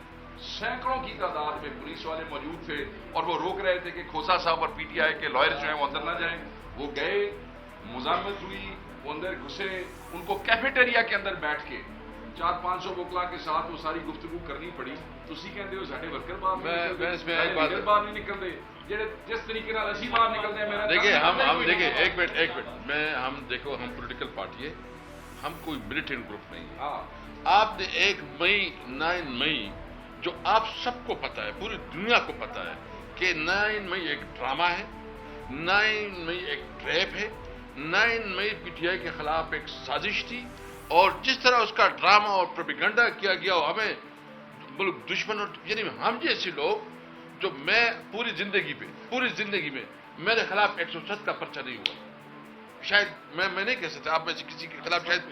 सैकड़ों की तादाद में पुलिस वाले मौजूद थे और वो रोक रहे थे कि खोसा साहब और PTI के लॉयर जो हैं वो अंदर ना जाएं। वो गए, मुजामत हुई, वो अंदर घुसे, उनको कैफेटेरिया के अंदर बैठ के 400-500 वकला के साथ वो सारी गुफ्तगू करनी पड़ी। तुसी कहते हो साढ़े वर्कर बाहर नहीं निकलते, जिस तरीके नाल असीं बाहर निकलते हैं। देखिए हम देखिए एक मिनट हम देखो, हम पॉलिटिकल पार्टी है, हम कोई मिलिटेंट ग्रुप नहीं है। आपने 9 मई जो आप सबको पता है, पूरी दुनिया को पता है कि 9 मई एक ड्रामा है, 9 मई एक ट्रैप है, 9 मई PTI के खिलाफ एक साजिश थी और जिस तरह उसका ड्रामा और प्रोपेगेंडा किया गया हमें मुल्क दुश्मन, यानी हम जैसे लोग जो, मैं पूरी जिंदगी में मेरे खिलाफ 107 का पर्चा नहीं हुआ, शायद मैं नहीं कह सकता, आप में से किसी के खिलाफ शायद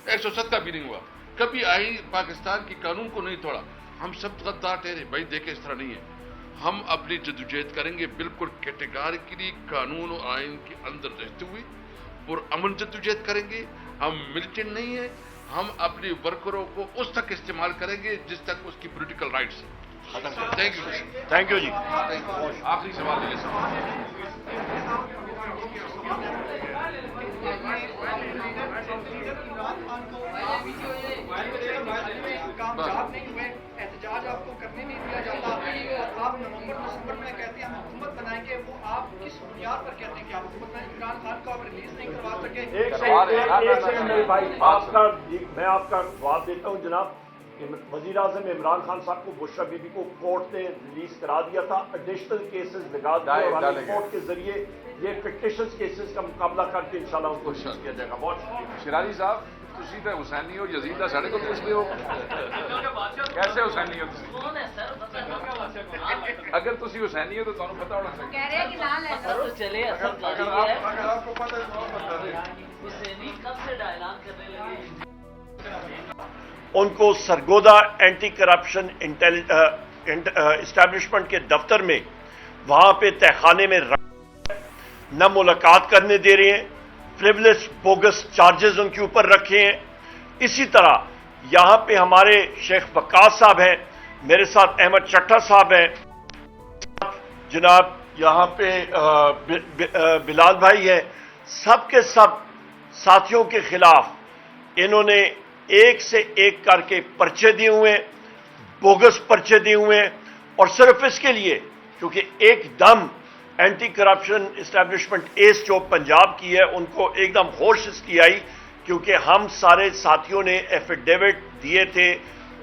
107 का भी नहीं हुआ, कभी आई पाकिस्तान की कानून को नहीं तोड़ा। हम सब गद्दार ठहरे भाई, देखे इस तरह नहीं है। हम अपनी जद्दोजहद करेंगे बिल्कुल कैटेगरिकली कानून और आइन के अंदर रहते हुए और अमन जद्दोजहद करेंगे। हम मिलिटेंट नहीं है, हम अपने वर्करों को उस तक इस्तेमाल करेंगे जिस तक उसकी पॉलिटिकल राइट्स है। थैंक यू जी। आखिरी सवाल ये कामयाब नहीं हुए, एहतजाज आपको करने नहीं दिया जाता और आप नवंबर-दिसंबर में कहते हैं हम हुकूमत बनाएंगे, वो आप किस बुनियाद पर कहते हैं कि आप हुकूमत बनाएंगे? इमरान खान को आप रिलीज नहीं करवा सके? एक सेकंड मेरे भाई, मैं आपका जवाब देता हूं जनाब। वजीर आज़म इमरान खान साहब को बुशरा बीबी को कोर्ट ने रिलीज करा दिया था, एडिशनल केसेस लगा दिए और कोर्ट के जरिए ये फिक्टिशियस केसेस का मुकाबला करके इंशाल्लाह उनको रिलीज किया जाएगा। बहुत शुक्रिया। शिराजी साहब, तुसी तो हुसैनी हो, यजीद दा साढ़े को पूछते हो, कैसे हुसैनी हो तुसी? कौन है सर? अगर तुसी हुसैनी हो तो तुहानू पता होना चाहिए। कह रहे हैं कि लाल है तो चले असल बात अगर ये है, आपको पता है तो आप बता दें। हुसैनी कब से ऐलान करने लगे? उनको सरगोदा एंटी करप्शन एस्टैब्लिशमेंट के दफ्तर में वहां पे तहखाने में न मुलाकात करने दे रहे हैं, फ्रिवलेस बोगस चार्जेस उनके ऊपर रखे हैं। इसी तरह यहां पे हमारे शेख वक्कास साहब हैं, मेरे साथ अहमद चट्टा साहब हैं, जनाब यहां पे बिलाल भाई हैं, सब के सब साथियों के खिलाफ इन्होंने एक से एक करके पर्चे दिए हुए हैं, बोगस पर्चे दिए हुए हैं, और सिर्फ इसके लिए क्योंकि एकदम एंटी करप्शन एस्टैब्लिशमेंट एस जो पंजाब की है उनको एकदम होश इसकी आई, क्योंकि हम सारे साथियों ने एफिडेविट दिए थे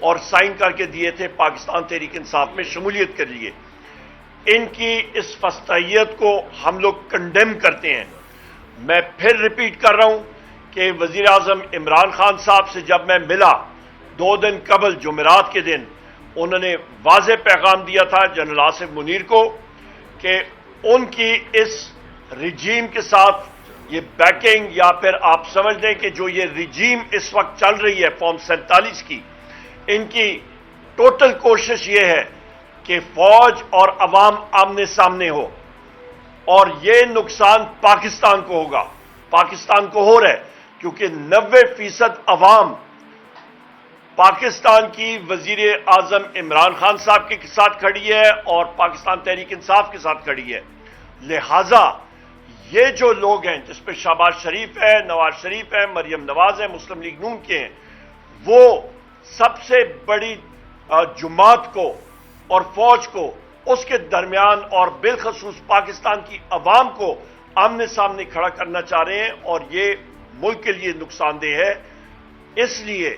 और साइन करके दिए थे पाकिस्तान तहरीक इंसाफ में शमूलियत के लिए। इनकी इस फस्तैयत को हम लोग कंडेम करते हैं। मैं फिर रिपीट कर रहा हूं कि वजीर आजम इमरान खान साहब से जब मैं मिला 2 दिन कबल जुमेरात के दिन, उन्होंने वाज़ेह पैगाम दिया था जनरल आसिफ मुनीर को कि उनकी इस रिजीम के साथ ये बैकिंग, या फिर आप समझ लें कि जो ये रिजीम इस वक्त चल रही है फॉर्म 47 की, इनकी टोटल कोशिश ये है कि फौज और अवाम आमने सामने हो, और ये नुकसान पाकिस्तान को होगा, पाकिस्तान को हो रहा है, क्योंकि 90% अवाम पाकिस्तान की वजीर आजम इमरान खान साहब के साथ खड़ी है और पाकिस्तान तहरीक इंसाफ के साथ खड़ी है। लिहाजा ये जो लोग हैं जिसपे शहबाज शरीफ है, नवाज शरीफ है, मरियम नवाज है, मुस्लिम लीग नून के हैं, वो सबसे बड़ी जुमात को और फौज को उसके दरमियान और बिलखसूस पाकिस्तान की अवाम को आमने सामने खड़ा करना चाह रहे हैं, और ये मुल्क के लिए नुकसानदेह है। इसलिए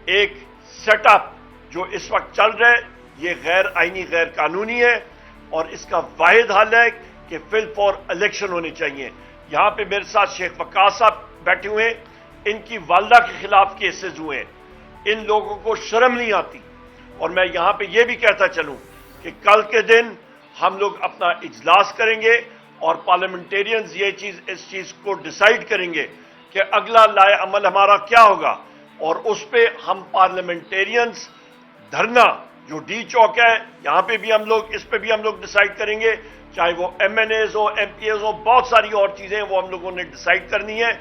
एक सेटअप जो इस वक्त चल रहा है ये गैर आईनी, गैर कानूनी है, और इसका वाहिद हल है कि फिल फॉर इलेक्शन होने चाहिए। यहां पे मेरे साथ शेख वक्कास साहब बैठे हुए हैं, इनकी वालदा के खिलाफ केसेस हुए हैं, इन लोगों को शर्म नहीं आती। और मैं यहां पे ये भी कहता चलूं कि कल के दिन हम लोग अपना इजलास करेंगे और पार्लियामेंटेरियंस इस चीज को डिसाइड करेंगे कि अगला लाए अमल हमारा क्या होगा, और उस पे हम पार्लियामेंटेरियंस धरना जो डी चौक है यहां पे भी हम लोग, इस पे भी हम लोग डिसाइड करेंगे, चाहे वो MNAs हो, MPAs हो, बहुत सारी और चीजें वो हम लोगों ने डिसाइड करनी है।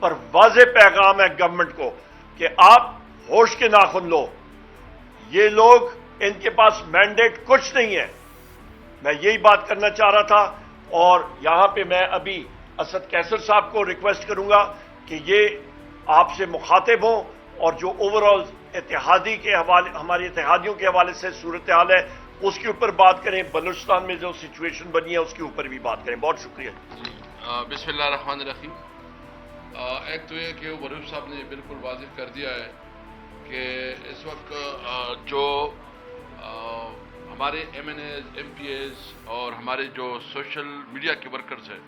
पर वाज़ेह पैगाम है गवर्नमेंट को कि आप होश के नाखुन लो, ये लोग, इनके पास मैंडेट कुछ नहीं है। मैं यही बात करना चाह रहा था, और यहां पे मैं अभी असद कैसर साहब को रिक्वेस्ट करूंगा कि ये आपसे मुखातिब हों और जो ओवरऑल इत्तेहादी के हवाले, हमारे इत्तेहादियों के हवाले से सूरत हाल है उसके ऊपर बात करें, बलूचिस्तान में जो सिचुएशन बनी है उसके ऊपर भी बात करें। बहुत शुक्रिया। बिस्मिल्लाहिर्रहमानिर्रहीम। एक तो ये कि वरूब साहब ने बिल्कुल वाज़ेह कर दिया है कि इस वक्त जो हमारे MNAs, MPAs और हमारे जो सोशल मीडिया के वर्कर्स हैं,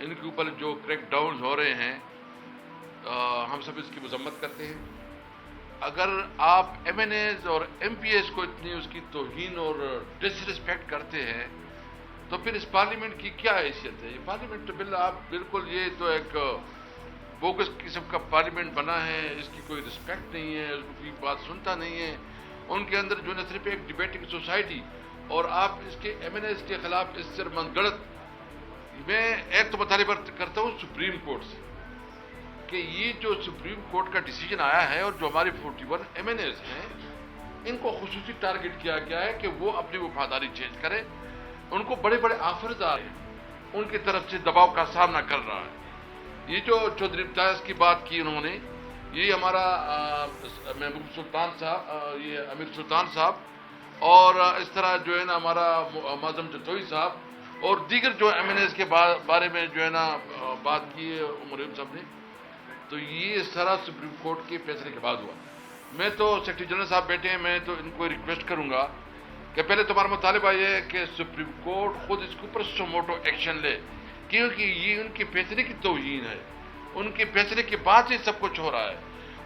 इनके ऊपर जो क्रैक डाउन हो रहे हैं, हम सब इसकी मजम्मत करते हैं। अगर आप MNAs और MPAs को इतनी उसकी तौहीन और डिसरिस्पेक्ट करते हैं तो फिर इस पार्लियामेंट की क्या हैसियत है? ये पार्लियामेंट तो बिल्कुल ये तो एक बोगस किस्म का पार्लियामेंट बना है, इसकी कोई रिस्पेक्ट नहीं है, उसकी बात सुनता नहीं है। उनके अंदर जो न सिर्फ एक डिबेटिंग सोसाइटी, और आप इसके MNAs के खिलाफ इस सिर मनगढ़ंत, मैं एक तो मुतालिबा करता हूँ सुप्रीम कोर्ट से कि ये जो सुप्रीम कोर्ट का डिसीजन आया है और जो हमारे 41 MNAs हैं, इनको खुसूसी टारगेट किया गया है कि वो अपनी वफादारी चेंज करें। उनको बड़े बड़े ऑफर्स आ रहे हैं, उनकी तरफ से दबाव का सामना कर रहा है। ये जो चौधरी इम्तियाज की बात की उन्होंने, ये हमारा महबूब सुल्तान साहब, ये अमीर सुल्तान साहब, और इस तरह जो है ना हमारा माज़म जतोई साहब और दीगर जो MNAs के बारे में जो है ना बात की है मुरीम साहब ने, तो ये सारा सुप्रीम कोर्ट के फैसले के बाद हुआ। मैं तो सेक्रेटरी जनरल साहब बैठे हैं, मैं तो इनको रिक्वेस्ट करूंगा कि पहले तुम्हारा मुतालिबा ये है कि सुप्रीम कोर्ट खुद इसके ऊपर सुमोटो एक्शन ले, क्योंकि ये उनके फैसले की तौहीन है, उनके फैसले के बाद से सब कुछ हो रहा है।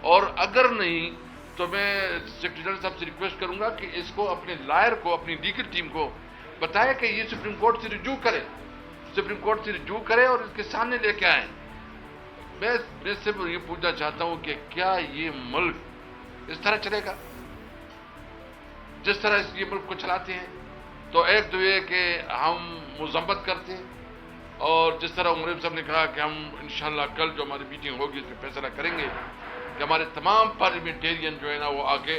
और अगर नहीं तो मैं सेक्रेटरी जनरल साहब से रिक्वेस्ट करूंगा कि इसको अपने लॉयर को, अपनी लीगल टीम को बताया कि ये सुप्रीम कोर्ट से रिज्यू करे, सुप्रीम कोर्ट से रिज्यू करे और इसके सामने लेके आए। मैं सिर्फ ये पूछना चाहता हूं कि क्या ये मुल्क इस तरह चलेगा जिस तरह ये मुल्क को चलाते हैं? تو ایک تو یہ کہ ہم مذمت کرتے ہیں، اور جس طرح عمر صاحب نے کہا کہ ہم انشاءاللہ کل جو ہماری میٹنگ ہوگی اس میں فیصلہ کریں گے کہ ہمارے تمام پارلیمنٹیرین جو ہے نا وہ آگے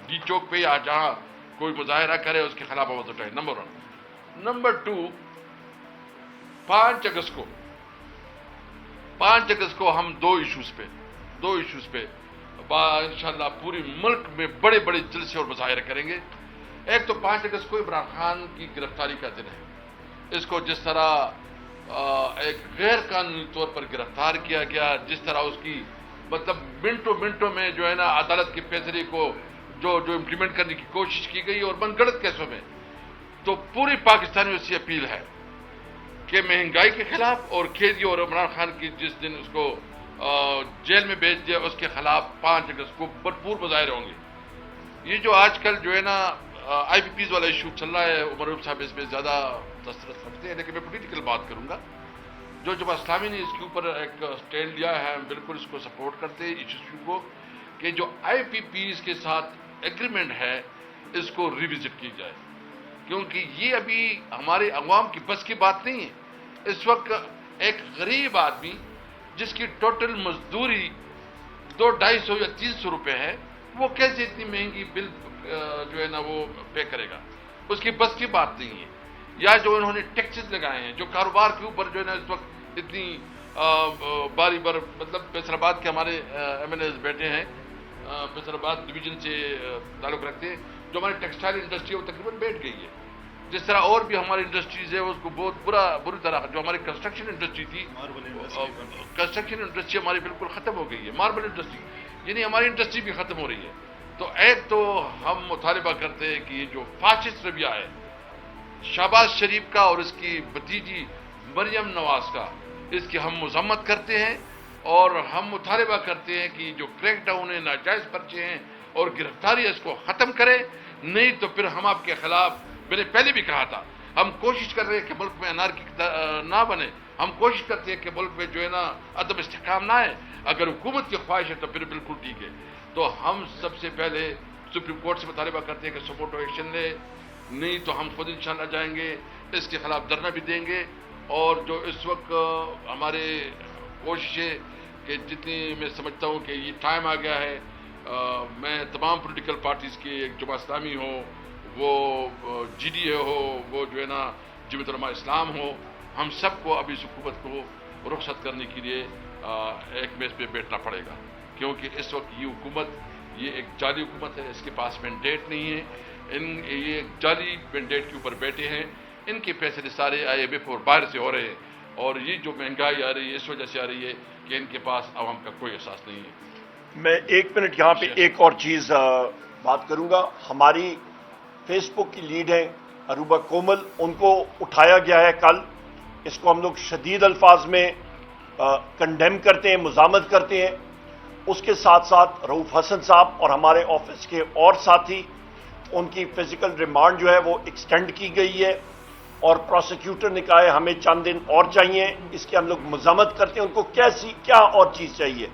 ڈی چوک پہ یا جہاں کوئی مظاہرہ کرے اس کے خلاف آواز اٹھائے، نمبر 1۔ نمبر 2، 5 اگست کو ہم دو ایشوز پہ انشاءاللہ پوری ملک میں بڑے بڑے جلسے اور مظاہرے کریں گے۔ ایک تو 5 اگست کو عمران خان کی گرفتاری کا دن ہے، اس کو جس طرح ایک غیر قانونی طور پر گرفتار کیا گیا، جس طرح اس کی مطلب منٹوں میں جو ہے نا عدالت کے فیصلے کو جو امپلیمنٹ کرنے کی کوشش کی گئی، اور من گھڑت کیسوں میں، تو پوری پاکستانیوں سے اپیل ہے کہ مہنگائی کے خلاف اور کھیتی اور عمران خان کی جس دن اس کو جیل میں بھیج دیا اس کے خلاف 5 اگست کو بھرپور مظاہرے ہوں گے۔ یہ جو آج کل جو ہے نا آئی پی پیز والا ایشو چل رہا ہے، عمر صاحب اس میں زیادہ تسلط رکھتے ہیں، لیکن میں پولیٹیکل بات کروں گا۔ جو جماعت اسلامی نے اس کے اوپر ایک سٹینڈ لیا ہے، ہم بالکل اس کو سپورٹ کرتے ہیں، اس ایشو کو کہ جو آئی پی پیز کے ساتھ ایگریمنٹ ہے اس کو ریوزٹ کی جائے، کیونکہ یہ ابھی ہمارے عوام کی بس کی بات نہیں ہے۔ اس وقت ایک غریب آدمی جس کی ٹوٹل مزدوری 200-250 یا 300 روپے ہے، وہ کیسے اتنی مہنگی بل جو ہے نا وہ پے کرے گا؟ اس کی بس کی بات نہیں ہے۔ یا جو انہوں نے ٹیکسز لگائے ہیں، جو کاروبار کے اوپر جو ہے نا اس وقت اتنی باری بار، مطلب فیصل آباد کے ہمارے ایم ایل ایز بیٹھے ہیں، فیصل آباد ڈویژن سے تعلق رکھتے ہیں، جو ہماری ٹیکسٹائل انڈسٹری ہے وہ تقریباً بیٹھ گئی ہے۔ جس طرح اور بھی ہماری انڈسٹریز ہے اس کو بہت بری طرح، جو ہماری کنسٹرکشن انڈسٹری تھی، کنسٹرکشن انڈسٹری ہماری بالکل ختم ہو گئی ہے، ماربل انڈسٹری، یعنی ہماری انڈسٹری بھی ختم ہو رہی ہے۔ تو ایک تو ہم مطالبہ کرتے ہیں کہ یہ جو فاسسٹ رویہ ہے شہباز شریف کا اور اس کی بھتیجی مریم نواز کا، اس کی ہم مذمت کرتے ہیں، اور ہم مطالبہ کرتے ہیں کہ جو کریک ڈاؤن ہے، ناجائز پرچے ہیں اور گرفتاری ہے، اس کو ختم کریں، نہیں تو پھر ہم آپ کے خلاف، میں نے پہلے بھی کہا تھا، ہم کوشش کر رہے ہیں کہ ملک میں انارکی نہ بنے، ہم کوشش کرتے ہیں کہ ملک میں جو ہے نا عدم استحکام نہ ہے۔ اگر حکومت کی خواہش ہے تو پھر بالکل ٹھیک ہے۔ تو ہم سب سے پہلے سپریم کورٹ سے مطالبہ کرتے ہیں کہ سپورٹ ایکشن لے، نہیں تو ہم خود انشاءاللہ جائیں گے، اس کے خلاف دھرنا بھی دیں گے۔ اور جو اس وقت ہمارے کوشش ہے کہ جتنی میں سمجھتا ہوں کہ یہ ٹائم آ گیا ہے، میں تمام پولیٹیکل پارٹیز کی، ایک جماعت اسلامی ہو، وہ جی ڈی اے ہو، وہ جو ہے نا جمعیت علماء اسلام ہو، ہم سب کو ابھی اس حکومت کو رخصت کرنے کے لیے ایک میز پہ بیٹھنا پڑے گا، کیونکہ اس وقت یہ حکومت، یہ ایک جعلی حکومت ہے، اس کے پاس مینڈیٹ نہیں ہے، یہ ایک جعلی مینڈیٹ کے اوپر بیٹھے ہیں، ان کے فیصلے سارے آئی ایم ایف اور باہر سے ہو رہے ہیں، اور یہ جو مہنگائی آ رہی ہے اس وجہ سے آ رہی ہے کہ ان کے پاس عوام کا کوئی احساس نہیں ہے۔ میں 1 منٹ یہاں پہ ایک اور چیز بات کروں گا۔ ہماری فیس بک کی لیڈ ہیں عروبہ کومل، ان کو اٹھایا گیا ہے کل، اس کو ہم لوگ شدید الفاظ میں کنڈیم کرتے ہیں، مذمت کرتے ہیں۔ اس کے ساتھ ساتھ رؤوف حسن صاحب اور ہمارے آفس کے اور ساتھی، ان کی فزیکل ریمانڈ جو ہے وہ ایکسٹینڈ کی گئی ہے، اور پروسیکیوٹر نے کہا ہے ہمیں چند دن اور چاہیے، اس کی ہم لوگ مذمت کرتے ہیں۔ ان کو کیا اور چیز چاہیے؟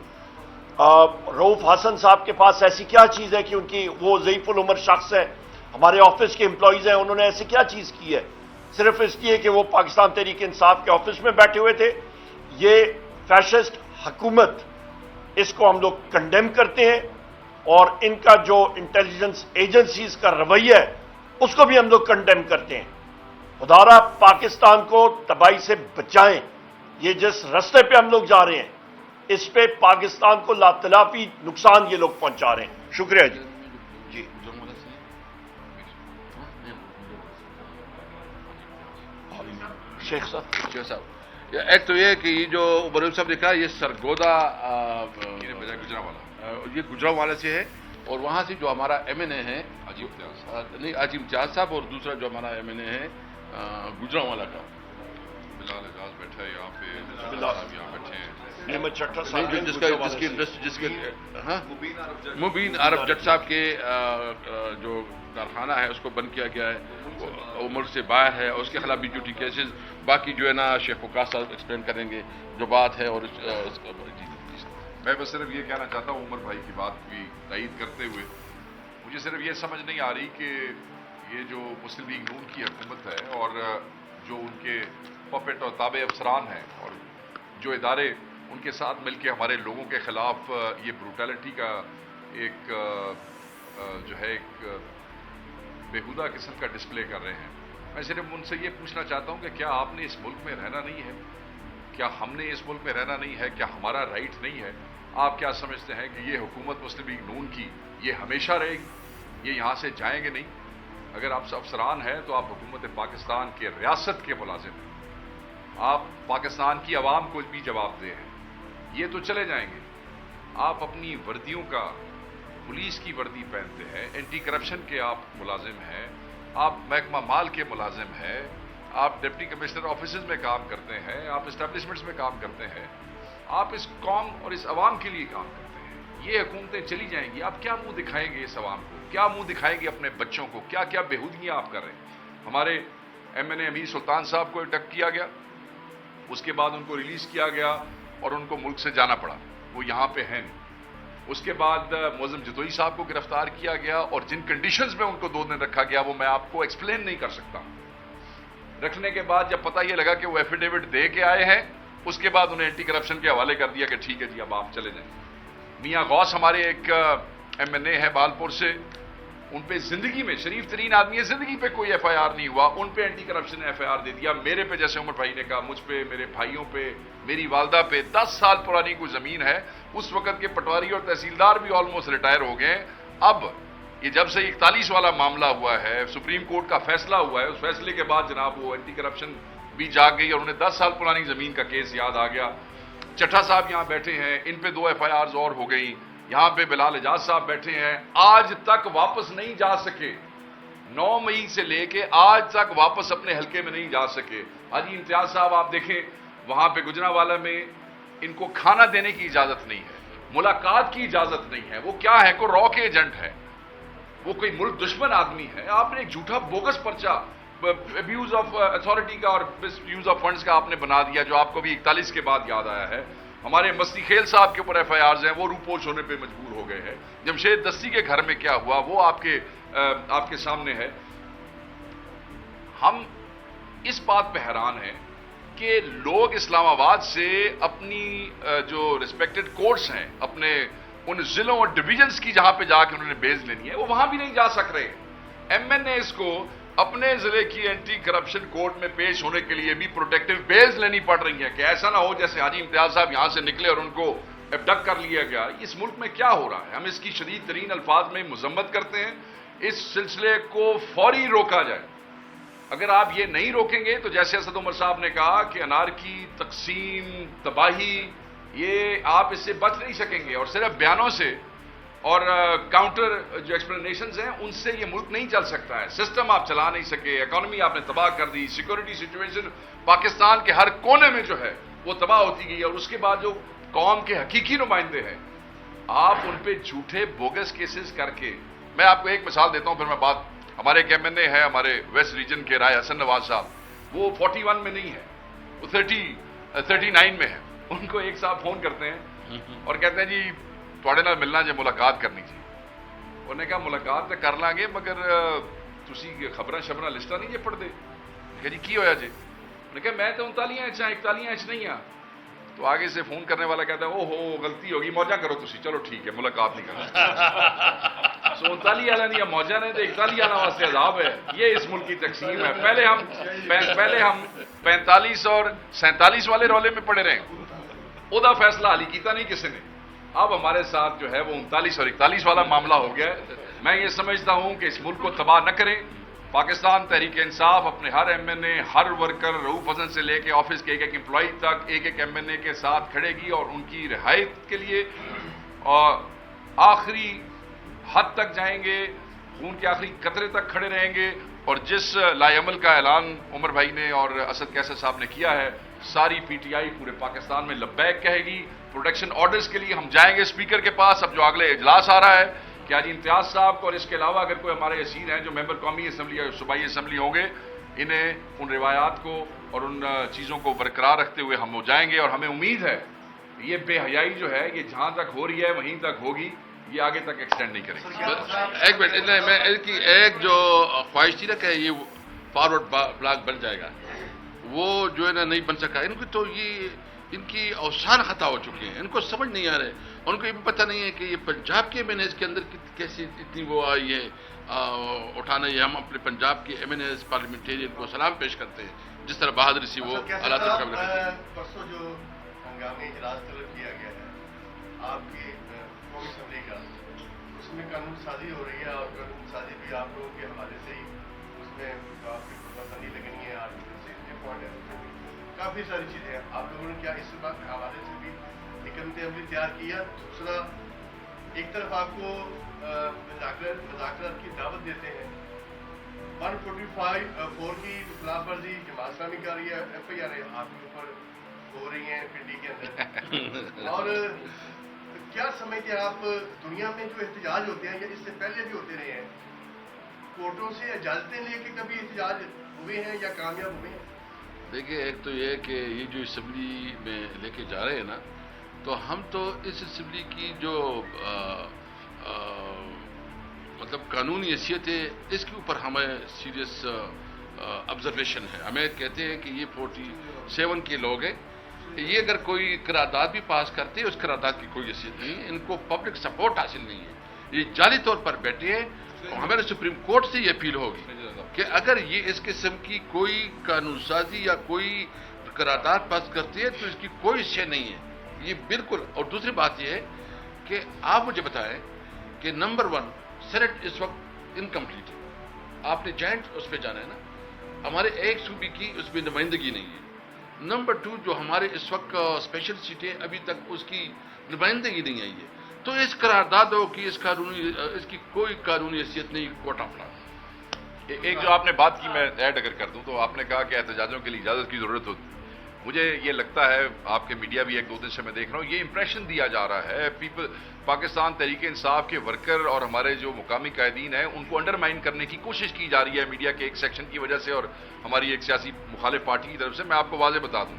رؤوف حسن صاحب کے پاس ایسی کیا چیز ہے کہ ان کی، وہ ضعیف العمر شخص ہے، ہمارے آفس کے امپلائیز ہیں، انہوں نے ایسی کیا چیز کی ہے؟ صرف اس لیے کہ وہ پاکستان تحریک انصاف کے آفس میں بیٹھے ہوئے تھے۔ یہ فیشسٹ حکومت، اس کو ہم لوگ کنڈیم کرتے ہیں، اور ان کا جو انٹیلیجنس ایجنسیز کا رویہ ہے اس کو بھی ہم لوگ کنڈیم کرتے ہیں۔ خدارا پاکستان کو تباہی سے بچائیں۔ یہ جس رستے پہ ہم لوگ جا رہے ہیں اس پہ پاکستان کو لاتلافی نقصان یہ لوگ پہنچا رہے ہیں۔ شکریہ جی۔ جی شیخ صاحب، ایک تو یہ کہ یہ جو عمر صاحب نے کہا، یہ سرگودا یہ گجرانوالہ سے ہے، اور وہاں سے جو ہمارا ایم این اے ہے عظیم امتیاز صاحب، اور دوسرا جو ہمارا ایم این اے ہے گجرانوالہ کا بلال اعجاز بیٹھا ہے یہاں پہ، یہاں بیٹھے ہیں جس کے مبین عرب جٹ صاحب کے جو کارخانہ ہے اس کو بند کیا گیا ہے، وہ ملک سے باہر ہے، اس کے خلاف بھی ڈیوٹی کیسز، باقی جو ہے نا شیخ وقاص صاحب ایکسپلین کریں گے جو بات ہے۔ اور میں بس صرف یہ کہنا چاہتا ہوں عمر بھائی کی بات کی تائید کرتے ہوئے، مجھے صرف یہ سمجھ نہیں آ رہی کہ ये जो मुस्लिम लीग नून की हुकूमत है और जो उनके पपेट और ताबे अफसरान हैं और जो इदारे उनके साथ मिलकर हमारे लोगों के ख़िलाफ़ ये ब्रूटैलिटी का एक जो है एक बेहुदा किस्म का डिस्प्ले कर रहे हैं। मैं सिर्फ उनसे ये पूछना चाहता हूँ कि क्या आपने इस मुल्क में रहना नहीं है? क्या हमने इस मुल्क में रहना नहीं है? क्या हमारा राइट नहीं है? आप क्या समझते हैं कि ये हुकूमत मुस्लिम लीग नून की ये हमेशा रहेगी? ये यहाँ से जाएंगे नहीं? अगर आप अफसरान हैं तो आप हुकूमत पाकिस्तान के रियासत के मुलाजिम हैं, आप पाकिस्तान की आवाम को भी जवाबदेह हैं। ये तो चले जाएंगे, आप अपनी वर्दियों का पुलिस की वर्दी पहनते हैं, एंटी करप्शन के आप मुलाजिम हैं, आप महकमा माल के मुलाजिम हैं, आप डिप्टी कमिश्नर ऑफिसेज में काम करते हैं, आप इस्टेब्लिशमेंट्स में काम करते हैं, आप इस कौम और इस अवाम के लिए काम करते हैं। ये हुकूमतें चली जाएंगी, आप क्या मुंह दिखाएंगे इस अवाम को? क्या मुंह दिखाएंगे अपने बच्चों को? क्या क्या बेहूदियां आप कर रहे हैं? हमारे MNA अमीर सुल्तान साहब को अटक किया गया, उसके बाद उनको रिलीज किया गया और उनको मुल्क से जाना पड़ा, वो यहाँ पे हैं नहीं। उसके बाद मोज़म जतोई साहब को गिरफ्तार किया गया और जिन कंडीशंस में उनको 2 दिन रखा गया वो मैं आपको एक्सप्लेन नहीं कर सकता। रखने के बाद जब पता ये लगा कि वो एफिडेविट दे के आए हैं, उसके बाद उन्हें एंटी करप्शन के हवाले कर दिया कि ठीक है जी अब आप चले जाएं। मियाँ गौस हमारे एक MNA है बालपुर से, उन पे जिंदगी में शरीफ तरीन आदमी है, जिंदगी पे कोई FIR नहीं हुआ, उन पे एंटी करप्शन ने FIR दे दिया। मेरे पे, जैसे उमर भाई ने कहा, मुझ पे, मेरे भाइयों पे, मेरी वालदा पे 10 साल पुरानी कोई जमीन है, उस वक्त के पटवारी और तहसीलदार भी ऑलमोस्ट रिटायर हो गए। अब ये जब से 41 वाला मामला हुआ है, सुप्रीम कोर्ट का फैसला हुआ है, उस फैसले के बाद जनाब वो एंटी करप्शन भी जाग गई और उन्हें 10 साल पुरानी जमीन का केस याद आ गया। चट्टा साहब यहां बैठे हैं, इन पे 2 FIRs और हो गई। यहां पे बिलाल एजाज साहब बैठे हैं, आज तक वापस नहीं जा सके, 9 मई से लेके आज तक वापस अपने हलके में नहीं जा सके। हाजी इम्तियाज साहब आप देखें, वहां पे गुजरांवाला में इनको खाना देने की इजाजत नहीं है, मुलाकात की इजाजत नहीं है। वो क्या है? कोई रॉ के एजेंट है, वो कोई मुल्क दुश्मन आदमी है। आपने एक झूठा बोगस पर्चा अब्यूज ऑफ अथॉरिटी का और मिसयूज ऑफ फंड्स का आपने बना दिया, जो आपको भी 41 के बाद याद आया है। हमारे मस्ती खेल साहब के ऊपर FIRs हैं, वो रूपोश होने पे मजबूर हो गए हैं। जमशेद दस्ती के घर में क्या हुआ वो आपके सामने है। हम इस बात पे हैरान हैं कि लोग इस्लामाबाद से अपनी जो रिस्पेक्टेड कोर्ट्स हैं, अपने उन जिलों और डिवीजन्स की जहां पे जाके उन्होंने बेल लेनी है, वो वहां भी नहीं जा सक रहे। MNAs को अपने जिले की एंटी करप्शन कोर्ट में पेश होने के लिए भी प्रोटेक्टिव बेल्स लेनी पड़ रही है कि ऐसा ना हो जैसे हाजी इम्तियाज साहब यहां से निकले और उनको एबडक्ट कर लिया गया। इस मुल्क में क्या हो रहा है? हम इसकी शदीद तरीन अल्फाज में मजम्मत करते हैं। इस सिलसिले को फौरी रोका जाए। अगर आप ये नहीं रोकेंगे तो जैसे असद उमर साहब ने कहा कि अनारकी, तकसीम, तबाही, ये आप इससे बच नहीं सकेंगे और सिर्फ बयानों से और काउंटर जो एक्सप्लेनेशंस हैं उनसे ये मुल्क नहीं चल सकता है। सिस्टम आप चला नहीं सके, इकोनॉमी आपने तबाह कर दी, सिक्योरिटी सिचुएशन पाकिस्तान के हर कोने में जो है वो तबाह होती गई। और उसके बाद जो कौम के हकीकी नुमाइंदे हैं, आप उन पे झूठे बोगस केसेस करके, मैं आपको एक मिसाल देता हूं फिर मैं बात, हमारे एक MNA है हमारे वेस्ट रीजन के राय हसन नवाज साहब, वो 41 में नहीं है, वो 39 में है। उनको एक साहब फोन करते हैं और कहते हैं जी थोड़े नाल मिलना जे, मुलाकात करनी जी। उन्होंने कहा मुलाकात तो कर लांगे मगर तुसी खबरां शबरां लिस्टां नहीं जे पढ़दे। कहा जी की होया जे? उन्होंने कहा मैं तो 39 इंच 41 इंच नहीं हाँ। तो आगे से फोन करने वाला कहता है ओहो गलती होगी, मौजा करो तुसी, चलो ठीक है मुलाकात नहीं करना। सो 39 वाला नहीं मौजा ने तो 41 वाला वास्ते अजाब है। ये इस मुल्क की तकसीम है। पहले हम 45 और 47 वाले रौले में पड़े रहे, ओदा फैसला हाली कीता नहीं किसी ने। अब हमारे साथ जो है वो 39 और 41 वाला मामला हो गया है। मैं ये समझता हूं कि इस मुल्क को तबाह न करें। पाकिस्तान तहरीक इंसाफ अपने हर MNA, हर वर्कर, रऊफ हसन से लेके ऑफिस के एक एम्प्लॉय तक एक MNA के साथ खड़ेगी और उनकी रिहायत के लिए और आखिरी हद तक जाएंगे, खून के आखिरी कतरे तक खड़े रहेंगे। और जिस लाएमल का ऐलान उमर भाई ने और असद कैसर साहब ने किया है, सारी PTI पूरे पाकिस्तान में लब्बैक कहेगी। प्रोटेक्शन ऑर्डर्स के लिए हम जाएंगे स्पीकर के पास। अब जो अगले इजलास आ रहा है कि आज इम्तियाज साहब को और इसके अलावा अगर कोई हमारे असीर हैं जो मेंबर कौमी असम्बली या सूबाई असम्बली होंगे, इन्हें उन रिवायात को और उन चीज़ों को बरकरार रखते हुए हम हो जाएंगे। और हमें उम्मीद है ये बेहयाई जो है ये जहाँ तक हो रही है वहीं तक होगी। ये आगे तक एक्सटेंड नहीं करेंगे। एक मिनट, मैं एक जो ख्वाहिश थी ना कि ये फॉरवर्ड ब्लॉक बन जाएगा, वो जो है ना नहीं बन सका। इनको तो ये इनकी अवसान खता हो चुके हैं, इनको समझ नहीं आ रहे। उनको ये भी पता नहीं है कि ये पंजाब के एमएनएस के अंदर कैसी इतनी वो आई है उठाना। ये हम अपने पंजाब के एमएनएस पार्लियामेंटेरियन को सलाम पेश करते हैं, जिस तरह बहादुरी से वो अल्लाह तआला का करते हैं। परसों जो हंगामी इजलास तलब किया गया है आपकी कौमी असम्बली का, उसमें कानून साजी हो रही है और कानून साजी भी आप लोगों के हवाले से ही उसमें आपकी पसंदी लगनी है, आर्टिकल 60 पॉइंट है, उसमें भी काफ़ी सारी चीज़ें हैं। आप लोगों ने क्या इस बात के हवाले से भी एक अमली तैयार किया? दूसरा, एक तरफ आपको मुज़ाकरात की दावत देते हैं, 145(4) की खिलाफ वर्जी जमात इस्लामी कर रही है, FIR आपके ऊपर हो रही हैं पिंडी के अंदर। और क्या समझते हैं आप, दुनिया में जो एहतजाज होते हैं या इससे पहले भी होते रहे हैं, कोर्टों से इजाजतें लेके कभी एहतजाज हुए हैं या कामयाब हुए हैं? देखिए, एक तो ये कि ये जो असम्बली में लेके जा रहे हैं ना, तो हम तो इस असम्बली की जो मतलब कानूनी हैसियत है, इसके ऊपर हमें सीरियस ऑब्जर्वेशन है। हमें कहते हैं कि ये 47 के लोग हैं, ये अगर कोई करारदाद भी पास करते हैं, उस करारदाद की कोई हैसियत नहीं है, इनको पब्लिक सपोर्ट हासिल नहीं है, ये जाली तौर पर बैठे हैं। और हमारे सुप्रीम कोर्ट से ये अपील होगी कि अगर ये इस किस्म की कोई कानून साजी या कोई करारदाद पास करती है तो इसकी कोई हैसियत नहीं है, ये बिल्कुल। और दूसरी बात ये है कि आप मुझे बताएं कि नंबर 1 सेनेट इस वक्त इनकम्प्लीट है, आपने जॉइंट उस पर जाना है ना, हमारे एक सूबे की उसमें नुमाइंदगी नहीं है। नंबर 2, जो हमारे इस वक्त स्पेशल सीटें अभी तक उसकी नुमाइंदगी नहीं आई है, तो इस करारदादों की इसकी कोई कानूनी हैसियत नहीं। कोर्ट ऑफ लॉ एक जो आपने बात की, मैं ऐड अगर कर दूं, तो आपने कहा कि एहतजाजों के लिए इजाजत की जरूरत होती। मुझे ये लगता है, आपके मीडिया भी 1-2 दिन से मैं देख रहा हूं, ये इंप्रेशन दिया जा रहा है पाकिस्तान तहरीक इंसाफ के वर्कर और हमारे जो मुकामी कायदीन हैं उनको अंडरमाइन करने की कोशिश की जा रही है मीडिया के एक सेक्शन की वजह से और हमारी एक सियासी मुखालिफ पार्टी की तरफ से। मैं आपको वाज़े बता दूं,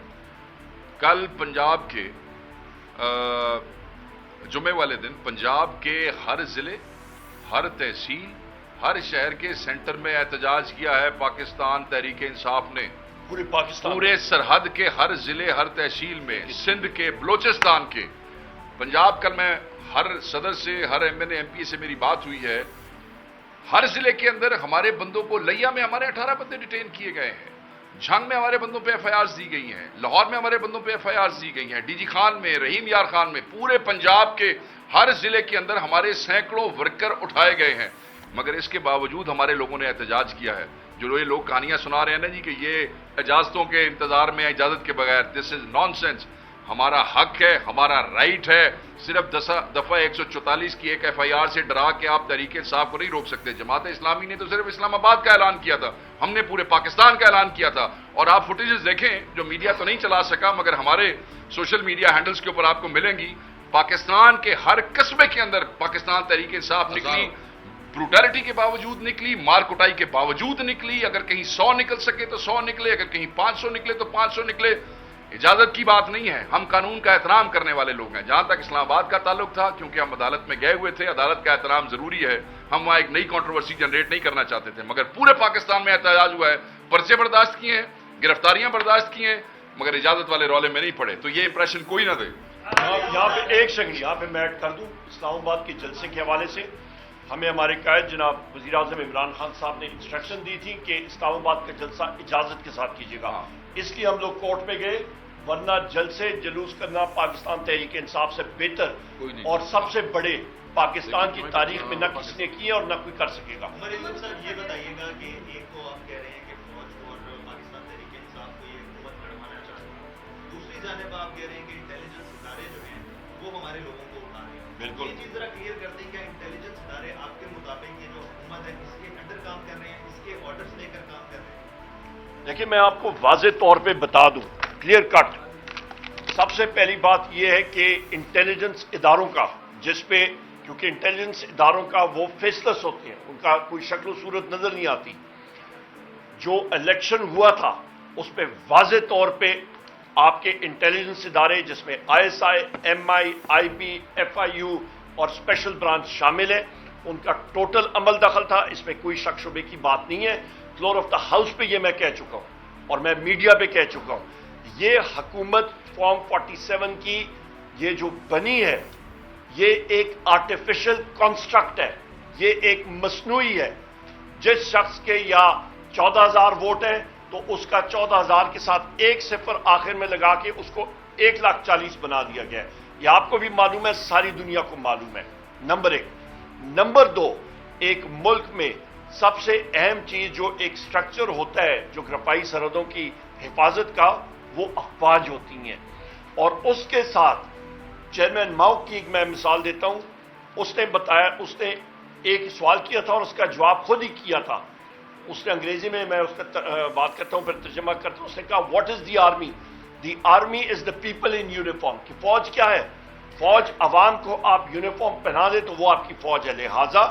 कल पंजाब के जुमे वाले दिन पंजाब के हर जिले, हर तहसील, हर शहर के सेंटर में एहतजाज किया है पाकिस्तान तहरीक इंसाफ ने। पूरे पाकिस्तान, पूरे सरहद के हर जिले, हर तहसील में, सिंध के, बलोचिस्तान के, पंजाब, कल मैं हर सदर से, हर MNA MP से मेरी बात हुई है, हर जिले के अंदर हमारे बंदों को, लिया में हमारे 18 बंदे डिटेन किए गए हैं, झंग में हमारे बंदों पे FIRs दी गई हैं, लाहौर में हमारे बंदों पे FIRs दी गई हैं, DG खान में, रहीम यार खान में, पूरे पंजाब के हर जिले के अंदर हमारे सैकड़ों वर्कर उठाए गए हैं। मगर इसके बावजूद हमारे लोगों ने एहतजाज किया है। जो ये लोग कहानियां सुना रहे हैं ना जी कि ये इजाजतों के इंतजार में, इजाजत के बगैर, दिस इज नॉनसेंस। हमारा हक है, हमारा राइट है। सिर्फ दफा 144 की एक FIR से डरा के आप तहरीक इंसाफ को नहीं रोक सकते। जमात इस्लामी ने तो सिर्फ इस्लामाबाद का ऐलान किया था, हमने पूरे पाकिस्तान का ऐलान किया था। और आप फुटेजेस देखें, जो मीडिया तो नहीं चला सका मगर हमारे सोशल मीडिया हैंडल्स के ऊपर आपको मिलेंगी, पाकिस्तान के हर कस्बे के अंदर पाकिस्तान तहरीक इंसाफ निकली, ब्रूटैलिटी के बावजूद निकली, मार कुटाई के बावजूद निकली। अगर कहीं 100 निकल सके तो 100 निकले, अगर कहीं 500 निकले तो 500 निकले। इजाजत की बात नहीं है, हम कानून का एहतराम करने वाले लोग हैं। जहां तक इस्लामाबाद का ताल्लुक था, क्योंकि हम अदालत में गए हुए थे, अदालत का एहतराम जरूरी है, हम वहां एक नई कंट्रोवर्सी जनरेट नहीं करना चाहते थे। मगर पूरे पाकिस्तान में एहतजाज हुआ है, पर्चे बर्दाश्त किए हैं, गिरफ्तारियां बर्दाश्त की हैं, मगर इजाजत वाले रौले में नहीं पड़े। तो ये इंप्रेशन कोई ना दे। यहाँ पे एक सेकंड, यहाँ पे मैं ऐड कर दूं, इस्लामाबाद के जलसे के हवाले से हमें हमारे कायद जनाब वज़ीर आज़म इमरान खान साहब ने इंस्ट्रक्शन दी थी कि इस्लामाबाद का जलसा इजाजत के साथ कीजिएगा। इसलिए हम लोग कोर्ट में गए, वरना जलसे जुलूस करना पाकिस्तान तहरीक इंसाफ से बेहतर और सबसे बड़े पाकिस्तान की तारीख में न किसी ने किए और न कोई कर सकेगा। उमर इकबाल साहब, ये बताइएगा कि एक तो आप कह रहे हैं कि फौज और पाकिस्तान तहरीक इंसाफ को ये हुकूमत लड़वाना चाहती है, दूसरी जानिब आप कह रहे हैं कि इंटेलिजेंस इदारे जो हैं वो हमारे लोगों को उठा रहे हैं। बिल्कुल, ये चीज जरा क्लियर कर दें, क्या इंटेलिजेंस इदारे आपके मुताबिक ये जो हुकूमत है इसके अंडर काम कर रहे हैं, इसके ऑर्डर्स लेकर काम कर रहे हैं? देखिए, मैं आपको वाज़े तौर पे बता दूं, क्लियर कट। सबसे पहली बात यह है कि इंटेलिजेंस इदारों का, जिसपे, क्योंकि इंटेलिजेंस इदारों का वो फेसलेस होते हैं, उनका कोई शक्ल सूरत नजर नहीं आती। जो इलेक्शन हुआ था उस पर वाज़े तौर पे आपके इंटेलिजेंस इदारे, जिसमें ISI, MI, IB, FIU, और स्पेशल ब्रांच शामिल है, उनका टोटल अमल दखल था, इसमें कोई शक शुबे की बात नहीं है। फ्लोर ऑफ द हाउस पे ये मैं कह चुका हूं और मैं मीडिया पे कह चुका हूं, ये हुकूमत फॉर्म 47 की ये जो बनी है, ये एक आर्टिफिशियल कॉन्स्ट्रक्ट है, ये एक मसनूई है। जिस शख्स के या 14,000 वोट हैं तो उसका 14,000 के साथ एक सिफर आखिर में लगा के उसको 1,40,000 बना दिया गया है। ये आपको भी मालूम है, सारी दुनिया को मालूम है। नंबर 1। नंबर 2, एक मुल्क में सबसे अहम चीज जो एक स्ट्रक्चर होता है जोग्राफाई सरहदों की हिफाजत का, वो अफवाज होती हैं। और उसके साथ चेयरमैन माओ की मैं मिसाल देता हूं, उसने बताया, उसने एक सवाल किया था और उसका जवाब खुद ही किया था। उसने अंग्रेजी में, मैं उसका बात करता हूं फिर तर्जुमा करता हूं, उसने कहा what is the army? The army is the people in uniform. कि फौज क्या है? फौज अवाम को आप यूनिफॉर्म पहना दे तो वो आपकी फौज है। लिहाजा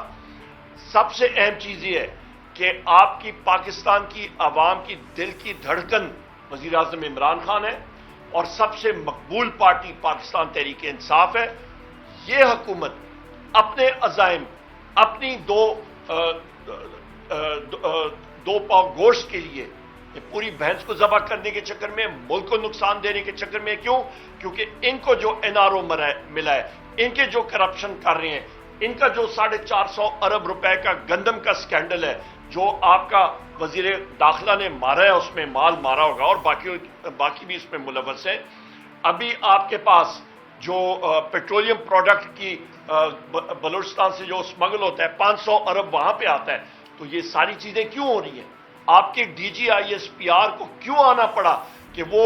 सबसे अहम चीज ये है कि आपकी पाकिस्तान की अवाम की दिल की धड़कन वजीर आजम इमरान खान है और सबसे मकबूल पार्टी पाकिस्तान तहरीक इंसाफ है। ये हुकूमत अपने अजाइम, अपनी दो पाव गोश्त के लिए ये पूरी भैंस को जबा करने के चक्कर में, मुल्क को नुकसान देने के चक्कर में, क्यों? क्योंकि इनको जो एनआरओ मिला है, इनके जो करप्शन कर रहे हैं, इनका जो 450 अरब रुपए का गंदम का स्कैंडल है, जो आपका वजीर दाखिला ने मारा है, उसमें माल मारा होगा और बाकी भी इसमें मुलव्वस है। अभी आपके पास जो पेट्रोलियम प्रोडक्ट की बलूचिस्तान से जो स्मगल होता है, 500 अरब वहां पे आता है। तो ये सारी चीजें क्यों हो रही हैं? आपके DGISPR को क्यों आना पड़ा कि वो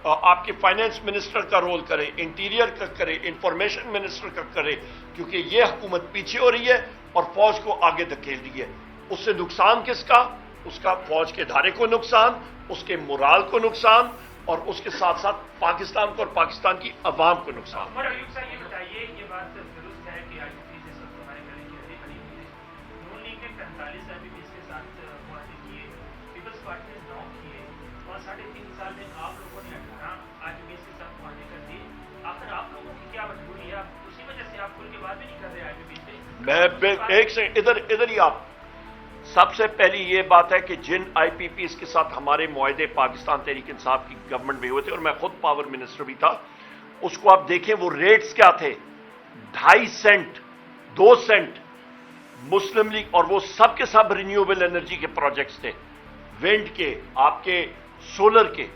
आपके फाइनेंस मिनिस्टर का रोल करे, इंटीरियर का करे, इंफॉर्मेशन मिनिस्टर का करे? क्योंकि ये हुकूमत पीछे हो रही है और फौज को आगे धकेल रही है। उससे नुकसान किसका? उसका फौज के इदारे को नुकसान, उसके मोराल को नुकसान और उसके साथ साथ पाकिस्तान को और पाकिस्तान की अवाम को नुकसान। उमर अयूब साहब ये बताइए, ये बात दुरुस्त है कि आईपीपी से सब हमारे गले की हड्डी बनी हुई है। नून लीग ने 45 आईपीपीस के साथ मुआहदे किए, पीपल्स पार्टी ने 9 किए और 3.5 साल में आप लोगों ने 18 आईपीपीस के साथ मुआहदे कर दिए। आखिर आप लोगों की क्या मजबूरी है? उसी वजह से आप खुल के बात भी नहीं कर रहे आईपीपी से। मैं एक से इधर ही आप, सबसे पहली ये बात है कि जिन आईपीपीस के साथ हमारे मुआहदे पाकिस्तान तहरीक इंसाफ की गवर्नमेंट में हुए थे और मैं खुद पावर मिनिस्टर भी था, उसको आप देखें वो रेट्स क्या थे, 2.5 सेंट, 2 सेंट मुस्लिम लीग, और वो सब के सब रिन्यूएबल एनर्जी के प्रोजेक्ट्स थे, विंड के, आपके सोलर के।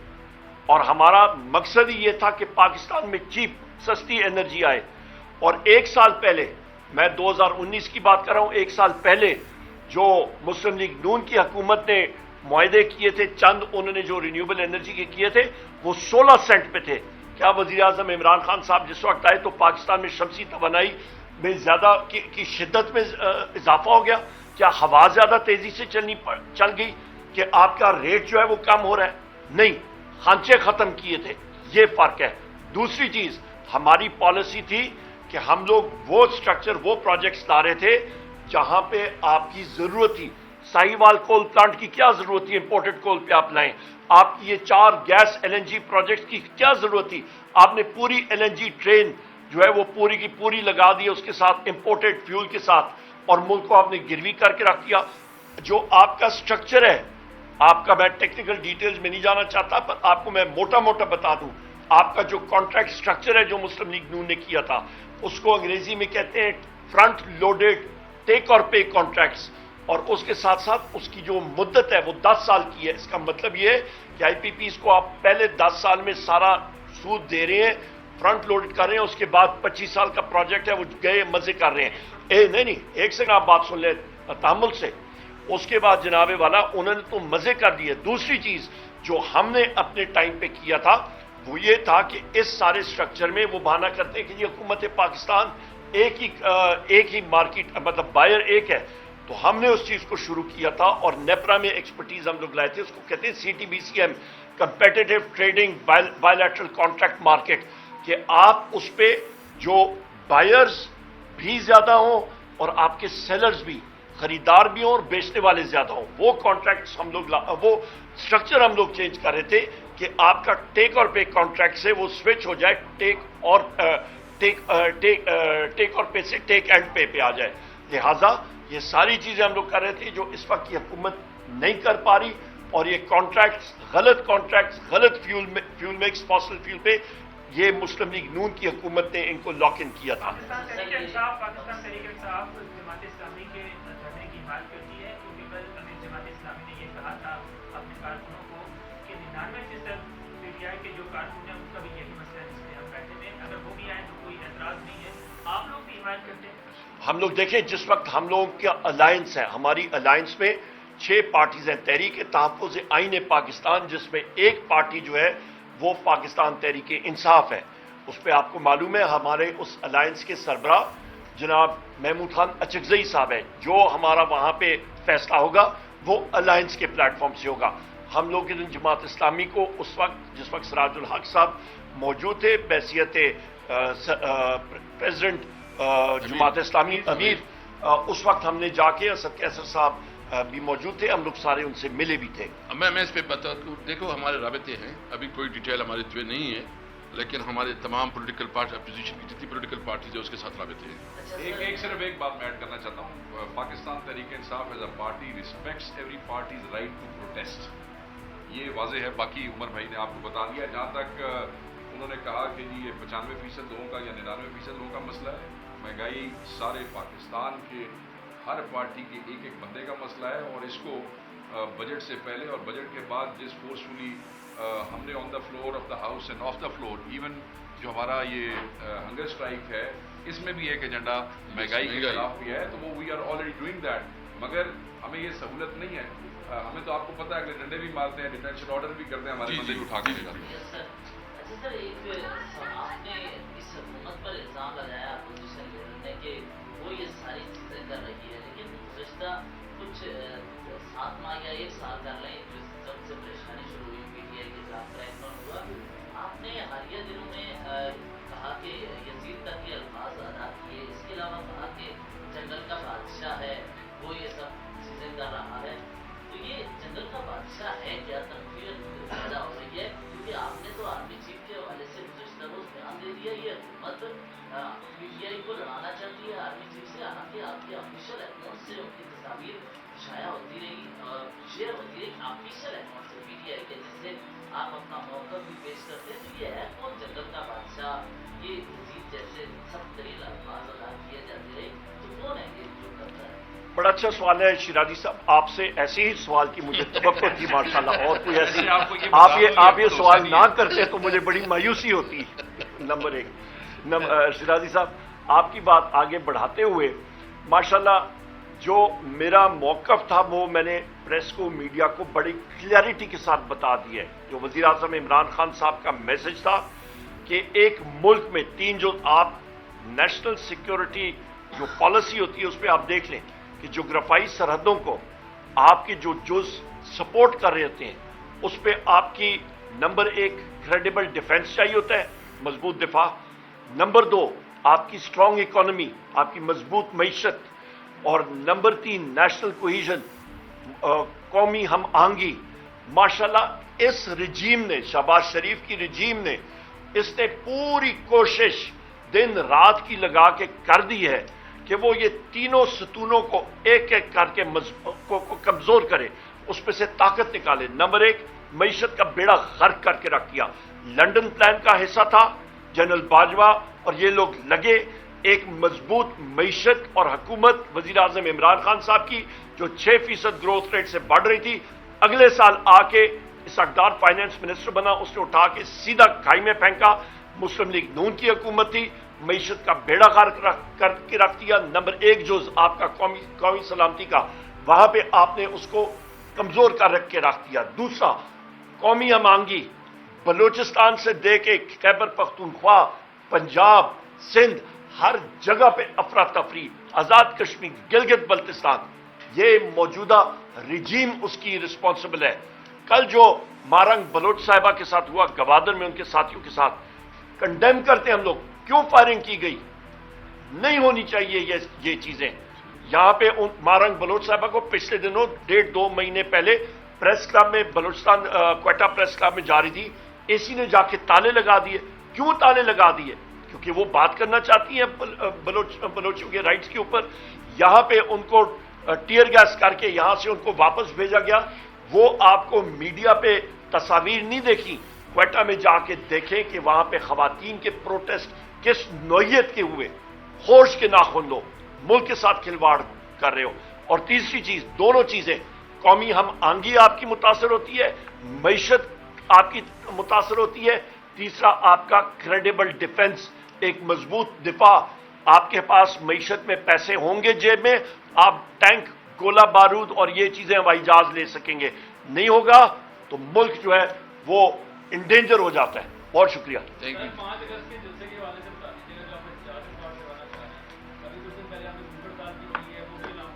और हमारा मकसद ही ये था कि पाकिस्तान में चीप सस्ती एनर्जी आए। और 1 साल पहले, मैं 2019 की बात कर रहा हूं, 1 साल पहले जो मुस्लिम लीग नून की हुकूमत ने मुआहदे किए थे, चंद उन्होंने जो रिन्यूएबल एनर्जी के किए थे, वो 16 सेंट पे थे। क्या वजीर आजम इमरान खान साहब जिस वक्त आए तो पाकिस्तान में शमसी तवानाई में ज्यादा की शिद्दत में इजाफा हो गया? क्या हवा ज्यादा तेजी से चल गई कि आपका रेट जो है वो कम हो रहा है? नहीं, खांचे खत्म किए थे। ये फर्क है। दूसरी चीज, हमारी पॉलिसी थी कि हम लोग वो स्ट्रक्चर, वो प्रोजेक्ट्स ला रहे थे जहां पे आपकी जरूरत थी। साहिवाल कोल प्लांट की क्या जरूरत थी? इंपोर्टेड कोल पे आप लाएं। आपकी ये 4 गैस LNG प्रोजेक्ट की क्या जरूरत थी? आपने पूरी LNG ट्रेन जो है वो पूरी की पूरी लगा दी उसके साथ इंपोर्टेड फ्यूल के साथ, और मुल्क को आपने गिरवी करके रख दिया। जो आपका स्ट्रक्चर है, आपका, मैं टेक्निकल डिटेल्स में नहीं जाना चाहता, पर आपको मैं मोटा मोटा बता दूं, आपका जो कॉन्ट्रैक्ट स्ट्रक्चर है जो मुस्लिम लीग नून ने किया था, उसको अंग्रेजी में कहते हैं फ्रंट लोडेड टेक और पे कॉन्ट्रैक्ट्स, और उसके साथ साथ उसकी जो मुद्दत है वो 10 साल की है। इसका मतलब ये है कि आईपीपीस को आप पहले 10 साल में सारा सूद दे रहे हैं, फ्रंट लोडेड कर रहे हैं, उसके बाद 25 साल का प्रोजेक्ट है वो गए मजे कर रहे हैं। नहीं, एक सेकंड आप बात सुन ले तहम्मुल से। उसके बाद जनाबे वाला उन्होंने तो मजे कर दिए। दूसरी चीज जो हमने अपने टाइम पे किया था वो ये था कि इस सारे स्ट्रक्चर में वो बहाना करते हैं कि ये हुकूमत पाकिस्तान एक ही मार्केट, मतलब बायर एक है। तो हमने उस चीज को शुरू किया था और नेपरा में एक्सपर्टीज हम लोग लाए थे, उसको कहते हैं CTBCM, competitive trading bilateral contract market, कि आप उस पे जो बायर्स भी ज्यादा हों और आपके सेलर्स भी, खरीदार भी हों और बेचने वाले ज्यादा हों। वो कॉन्ट्रैक्ट्स हम लोग, वो स्ट्रक्चर हम लोग चेंज कर रहे थे कि आपका टेक और पे कॉन्ट्रैक्ट से वो स्विच हो जाए टेक और टेक और पे से टेक एंड पे आ जाए। लिहाजा ये सारी चीजें हम लोग कर रहे थे जो इस वक्त की हुकूमत नहीं कर पा रही, और ये कॉन्ट्रैक्ट्स, गलत फ्यूल मिक्स, फॉसिल फ्यूल पे ये मुस्लिम लीग नून की हुकूमत ने इनको लॉक इन किया था। पाकिस्तान तहरीक इंसाफ जमात इस्लामी के धरने की बात करती है, क्योंकि कल अमीर जमात इस्लामी ने ये कहा था अपने कारकुनों को कि 99% पीटीआई के जो कारकुन हैं उनका भी यही मसला है जिसमें हम बैठे में, अगर वो भी आए तो कोई एतराज नहीं है। आप लोग भी हिमायत करते हैं? हम लोग देखें, जिस वक्त हम लोगों का अलायंस है, हमारी अलायंस में 6 पार्टीज हैं। तहरीक तहफ़्फ़ुज़ आईन पाकिस्तान, जिसमें एक पार्टी जो है वो पाकिस्तान तहरीक इंसाफ है। उस पर आपको मालूम है हमारे उस अलायंस के सरबराह जनाब महमूद खान अचकज़ई साहब है। जो हमारा वहां पे फैसला होगा वो अलायंस के प्लेटफॉर्म से होगा। हम लोग जमात इस्लामी को उस वक्त, जिस वक्त सिराजुल हक साहब मौजूद थे बैसियत प्रेसिडेंट जमात इस्लामी अमीर, उस वक्त हमने जाके असद कैसर साहब भी मौजूद थे, हम लोग सारे उनसे मिले भी थे। मैं इस पे बता दूं, देखो हमारे राबते हैं, अभी कोई डिटेल हमारे पे नहीं है, लेकिन हमारे तमाम पॉलिटिकल पार्टी, अपोजिशन की जितनी पॉलिटिकल पार्टीज है उसके साथ राबते हैं। सिर्फ एक बात मैं ऐड करना चाहता हूँ। Pakistan Tehreek Insaf as a party respects every party's right to protest, ये वाजे है। बाकी उमर भाई ने आपको बता दिया। जहाँ तक उन्होंने कहा कि जी ये 95% लोगों का या 99% लोगों का मसला है, महंगाई सारे पाकिस्तान के हर पार्टी के एक बंदे का मसला है, और इसको बजट से पहले और बजट के बाद जिस फोर्सफुली हमने on the floor of the house end of the floor, even जो हमारा ये हंगर स्ट्राइक है, इसमें भी एक एजेंडा महंगाई के खिलाफ भी है, तो वो we are already doing that. मगर हमें ये सहूलत नहीं है। हमें तो आपको पता है कि डंडे भी मारते हैं, डिटेंशन ऑर्डर भी करते हैं, हमारे बंदे भी उठा के ले जाते हैं। अच्छा सर, आपने इस हुकूमत पर इल्जाम लगाया अपोजिशन लीडर ने कि वो ये सारी चीजें कर रही है, लेकिन गुज़श्ता कुछ 7 माह या 1 साल कर लें जब से परेशानी शुरू हुई, पीटीआई के खिलाफ क्रैकडाउन हुआ, आपने हालिया दिनों में कहा कि यजीद तक के अल्फाज अदा किए, इसके अलावा कहा कि जंगल का बादशाह है वो ये सब चीजें कर रहा है। तो ये जंगल का बादशाह है क्या? तनफीर पैदा हो रही है, क्योंकि आपने तो आर्मी चीफ के हवाले से गुज़श्ता रोज बयान दे दिया ये हुकूमत पीटीआई को लड़ाना चाहती है आर्मी चीफ से, हालांकि आपके ऑफिशियल अकाउंट से उनकी तस्वीर शाया होती रही, शेयर होती रही ऑफिशियल अकाउंट से पीटीआई के, जिससे आप अपना मौका भी पेश करते हैं। तो ये है कौन जंगल का बादशाह? ये यजीद जैसे सब तरीन अल्फाज अदा किए जाते रहे, तो कौन है ये जो करता है? बड़ा अच्छा सवाल है शिराजी साहब, आपसे ऐसे ही सवाल की मुझे तवक्को थी माशाल्लाह, और कोई ऐसी आप ये सवाल ना करते तो मुझे बड़ी मायूसी होती। नंबर 1 शिराजी साहब, आपकी बात आगे बढ़ाते हुए माशाल्लाह जो मेरा मौक़िफ़ था वो मैंने प्रेस को, मीडिया को बड़ी क्लैरिटी के साथ बता दिया है। जो वज़ीर आज़म इमरान खान साहब का मैसेज था कि एक मुल्क में 3 जो आप नेशनल सिक्योरिटी जो पॉलिसी होती है उस पर आप देख लें कि जोग्राफाई सरहदों को आपके जो जुज़ सपोर्ट कर रहे होते हैं उस पर आपकी नंबर 1 क्रेडिबल डिफेंस चाहिए होता है, मजबूत दिफा। नंबर 2 आपकी स्ट्रॉन्ग इकोनॉमी, आपकी मजबूत मईशत, और नंबर 3 नेशनल कोहिजन, कौमी हम आहंगी। माशाल्लाह इस रजीम ने, शहबाज शरीफ की रजीम ने, इसने पूरी कोशिश दिन रात की लगा के कर दी है कि वो ये तीनों सतूनों को एक एक करके को कमजोर करे, उस पर से ताकत निकाले। नंबर 1 मईशत का बेड़ा गर्क करके रख दिया। लंदन प्लान का हिस्सा था जनरल बाजवा और ये लोग लगे एक मजबूत मईशत और हुकूमत वजीर आजम इमरान खान साहब की जो 6% ग्रोथ रेट से बढ़ रही थी। अगले साल आके इसकदार फाइनेंस मिनिस्टर बना, उसने उठा के सीधा खाई में फेंका। मुस्लिम लीग नून की हुकूमत थी, मईशत का बेड़ा गर्क करके रख दिया। नंबर 1 जुज आपका कौमी सलामती का, वहां पे आपने उसको कमजोर कर रख के रख दिया। दूसरा कौमी अमांगी, बलूचिस्तान से दे के खैबर पख्तूनख्वा, पंजाब, सिंध, हर जगह पे अफरा तफरी, आजाद कश्मीर, गिलगित बल्तिस्तान, ये मौजूदा रिजीम उसकी रिस्पॉन्सिबल है। कल जो मारंग बलोच साहिबा के साथ हुआ गवादर में उनके साथियों के साथ, कंडेम करते हम लोग, क्यों फायरिंग की गई? नहीं होनी चाहिए ये चीजें। यहां पे मारंग बलोच साहिबा को पिछले दिनों 1.5-2 महीने पहले प्रेस क्लब में, बलूचिस्तान क्वेटा प्रेस क्लब में जा रही थी, एसी ने जाके ताले लगा दिए। क्यों ताले लगा दिए? क्योंकि वो बात करना चाहती हैं बलोचियों के राइट्स के ऊपर। यहां पे उनको टीयर गैस करके यहां से उनको वापस भेजा गया। वो आपको मीडिया पे तस्वीर नहीं देखी, क्वेटा में जाके देखें कि वहां पे खवातीन के प्रोटेस्ट किस नौयत के हुए। होश के नाखून लो, मुल्क के साथ खिलवाड़ कर रहे हो। और तीसरी चीज, दोनों चीजें, कौमी हम आंगी आपकी मुतासर होती है, मईशत आपकी मुतासर होती है। तीसरा, आपका क्रेडिबल डिफेंस, एक मजबूत दिफा। आपके पास मईशत में पैसे होंगे जेब में, आप टैंक, गोला बारूद और ये चीजें हवाई जहाज ले सकेंगे। नहीं होगा तो मुल्क जो है वो इंडेंजर हो जाता है। बहुत शुक्रिया। Thank you. 5 अगस्त के जलसे के हवाले से बता दीजिएगा जो आप एहतजाज रिकॉर्ड करवाना चाह रहे हैं। अभी कुछ दिन पहले आपने भूख हड़ताल की हुई है, वो भी नाम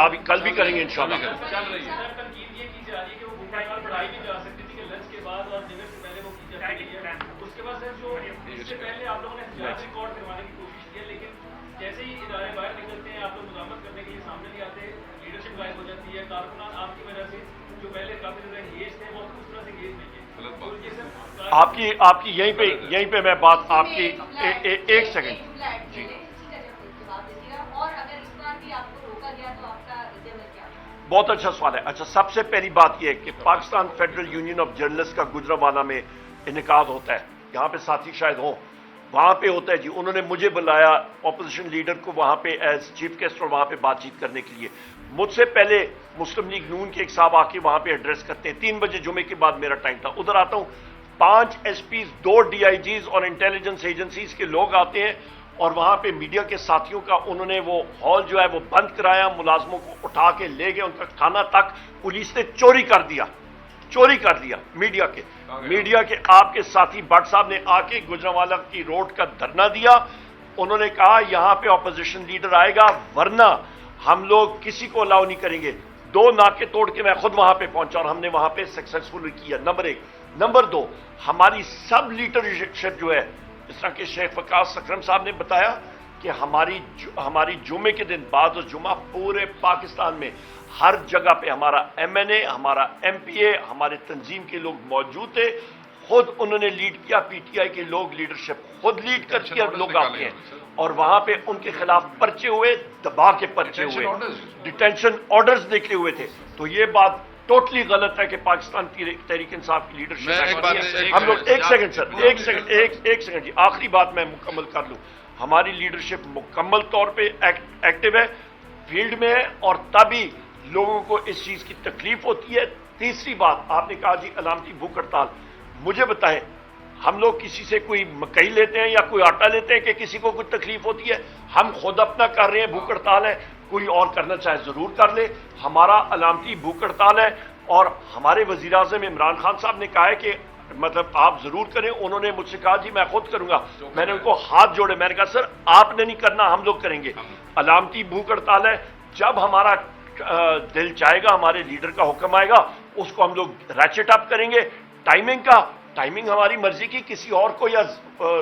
अभी कल भी करेंगे इंशाल्लाह। चल रही है। तनकीद ये की जा रही है कि वो भूख हड़ताल बढ़ाई भी जा सकती थी कि लंच के बाद और डिनर से पहले वो की जा रही है। उसके बाद सर जो इससे पहले आप लोगों ने एहतजाज रिकॉर्ड करवाने की कोशिश की है, लेकिन जैसे ही इदारे बाहर निकलते हैं आप लोग मुजामत करने के लिए सामने नहीं आते, लीडरशिप गायब हो जाती है। कारकुनान आपकी वजह से जो पहले काफी ज्यादा एंगेज थे वो उस तरह से एंगेज नहीं है। तो ये सब आपकी यहीं पे मैं बात आपकी एक सेकंड जी। और अगर इस बार भी आपको रोका गया तो आपका रद्द-ए-अमल क्या है? बहुत अच्छा सवाल है। अच्छा, सबसे पहली बात यह है कि Pakistan federal union of journalist का गुजरांवाला में इनेकाद होता है, यहाँ पे साथी शायद हों, वहां पे होता है जी। उन्होंने मुझे बुलाया ऑपोजिशन लीडर को वहां पे एज चीफ गेस्ट और वहां पे बातचीत करने के लिए। मुझसे पहले मुस्लिम लीग नून के एक साहब आके वहां पे एड्रेस करते हैं। 3 बजे जुमे के बाद मेरा टाइम था, उधर आता हूं, 5 एसपीज, 2 डीआईजीज और इंटेलिजेंस एजेंसीज के लोग आते हैं और वहां पे मीडिया के साथियों का उन्होंने वो हॉल जो है वो बंद कराया, मुलाजमों को उठा के ले गए, उनका खाना तक पुलिस ने चोरी कर दिया मीडिया के आपके साथी भट्ट साहब ने आके गुजरांवाला की रोड का धरना दिया। उन्होंने कहा यहां पे ऑपोजिशन लीडर आएगा वरना हम लोग किसी को अलाउ नहीं करेंगे। 2 नाके तोड़ के मैं खुद वहां पे पहुंचा और हमने वहां पे सक्सेसफुल किया। नंबर 1। नंबर 2, हमारी सब लीडरशिप जो है, जिस तरह के शेख वकास अकरम साहब ने बताया कि हमारी जुमे के दिन बाद जुमा पूरे पाकिस्तान में हर जगह पे हमारा एमएनए, हमारा एमपीए, हमारे तंजीम के लोग मौजूद थे। खुद उन्होंने लीड किया, पीटीआई के लोग लीडरशिप खुद लीड करती है, लोग आते हैं और वहां पे उनके खिलाफ पर्चे हुए, दबा के पर्चे हुए, डिटेंशन ऑर्डर्स निकले हुए थे। तो ये बात टोटली गलत है कि पाकिस्तान तहरीक इंसाफ की लीडरशिप हम लोग एक सेकंड जी, आखिरी बात मैं मुकम्मल कर लूं। हमारी लीडरशिप मुकम्मल तौर पे एक्टिव है, फील्ड में है और तभी लोगों को इस चीज की तकलीफ होती है। तीसरी बात, आपने कहा जी अलामती भूख हड़ताल, मुझे बताएं हम लोग किसी से कोई मकई लेते हैं या कोई आटा लेते हैं कि किसी को कुछ तकलीफ होती है? हम खुद अपना कर रहे हैं, भूख हड़ताल है, कोई और करना चाहे जरूर कर ले। हमारा अलामती भूख हड़ताल है और हमारे वजीर आज़म इमरान खान साहब ने कहा है कि मतलब आप जरूर करें। उन्होंने मुझसे कहा जी मैं खुद करूंगा, मैंने उनको हाथ जोड़े, मैंने कहा सर आपने नहीं करना, हम लोग करेंगे। अलामती भूख हड़ताल है, जब हमारा दिल चाहेगा, हमारे लीडर का हुक्म आएगा, उसको हम लोग रैचेट अप करेंगे। टाइमिंग हमारी मर्जी की, किसी और को या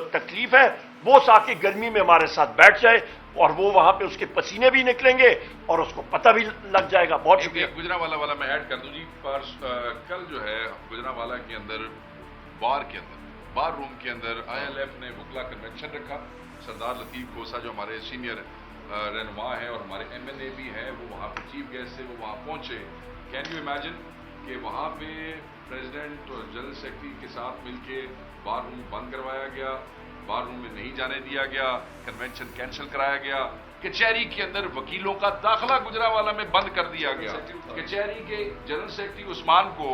तकलीफ है वो साके गर्मी में हमारे साथ बैठ जाए और वो वहां पे उसके पसीने भी निकलेंगे और उसको पता भी लग जाएगा। बहुत शुक्रिया। गुजरांवाला वाला मैं ऐड कर दूं जी, कल जो है गुजरांवाला के अंदर बार रूम के अंदर ILF ने बुकला कन्वेंशन रखा। सरदार लतीफ खोसा जो हमारे सीनियर रहनुमा हैं और हमारे MNA भी हैं, वो वहाँ पे चीफ गेस्ट से वो वहाँ पहुँचे। कैन यू इमेजिन कि वहाँ पे प्रेसिडेंट और जनरल सेक्रेटरी के साथ मिलके बार रूम बंद करवाया गया, बार रूम में नहीं जाने दिया गया, कन्वेंशन कैंसिल कराया गया, कचहरी के अंदर वकीलों का दाखिला गुजरांवाला में बंद कर दिया गया, कचहरी के जनरल सेक्रेटरी उस्मान को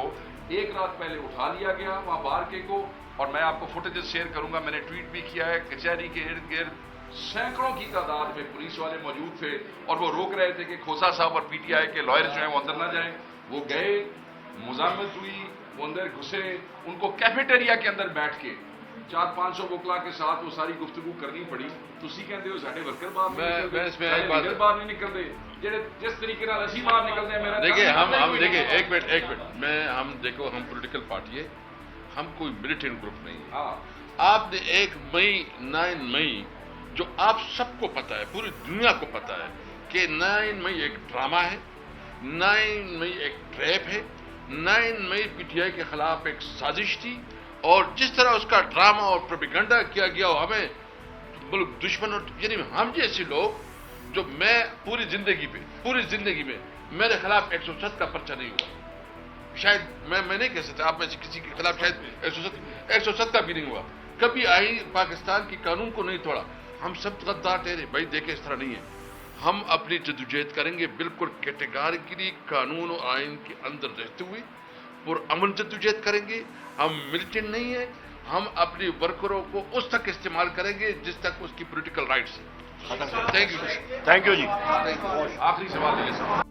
एक रात पहले उठा लिया गया वहाँ बार के को। और मैं आपको फुटेजेस शेयर करूंगा, मैंने ट्वीट भी किया है, कचहरी के इर्द गिर्द सैकड़ों की तादाद में पुलिस वाले मौजूद थे और वो रोक रहे थे कि खोसा साहब और PTI के लॉयर्स जो हैं वो अंदर ना जाएं। वो गए, मुजामत हुई, वो अंदर घुसे, उनको कैफेटेरिया के अंदर बैठ के 400-500 वकला के साथ वो सारी गुफ्तगू करनी पड़ी। तुसी कहते हो साढ़े वर्कर बाहर नहीं निकलते, जिस तरीके से असी बाहर निकलते हैं। मेरा देखिए हम देखिए एक मिनट हम देखो, हम पॉलिटिकल पार्टी है, हम कोई मिलिटेंट ग्रुप नहीं है। आपने 9 मई जो आप सबको पता है, पूरी दुनिया को पता है कि 9 मई एक ड्रामा है, 9 मई एक ट्रैप है, 9 मई PTI के खिलाफ एक साजिश थी और जिस तरह उसका ड्रामा और प्रोपेगेंडा किया गया हो, हमें मुल्क दुश्मन और यानी हम जैसे लोग, जो मैं पूरी जिंदगी में मेरे खिलाफ 107 का पर्चा नहीं हुआ, शायद मैं नहीं कह सकता, आप में से किसी के खिलाफ शायद 107 का भी नहीं हुआ, कभी आईन पाकिस्तान की कानून को नहीं तोड़ा। हम सब गद्दार ठहरे भाई, देखे इस तरह नहीं है। हम अपनी जद्दोजहद करेंगे बिल्कुल कैटेगरिकली कानून और आइन के अंदर रहते हुए, पुरअमन जद्दोजहद करेंगे। हम मिलिटेंट नहीं है, हम अपने वर्करों को उस तक इस्तेमाल करेंगे जिस तक उसकी पॉलिटिकल राइट्स है। थैंक यू थैंक यू जी। आखिरी सवाल ले लें।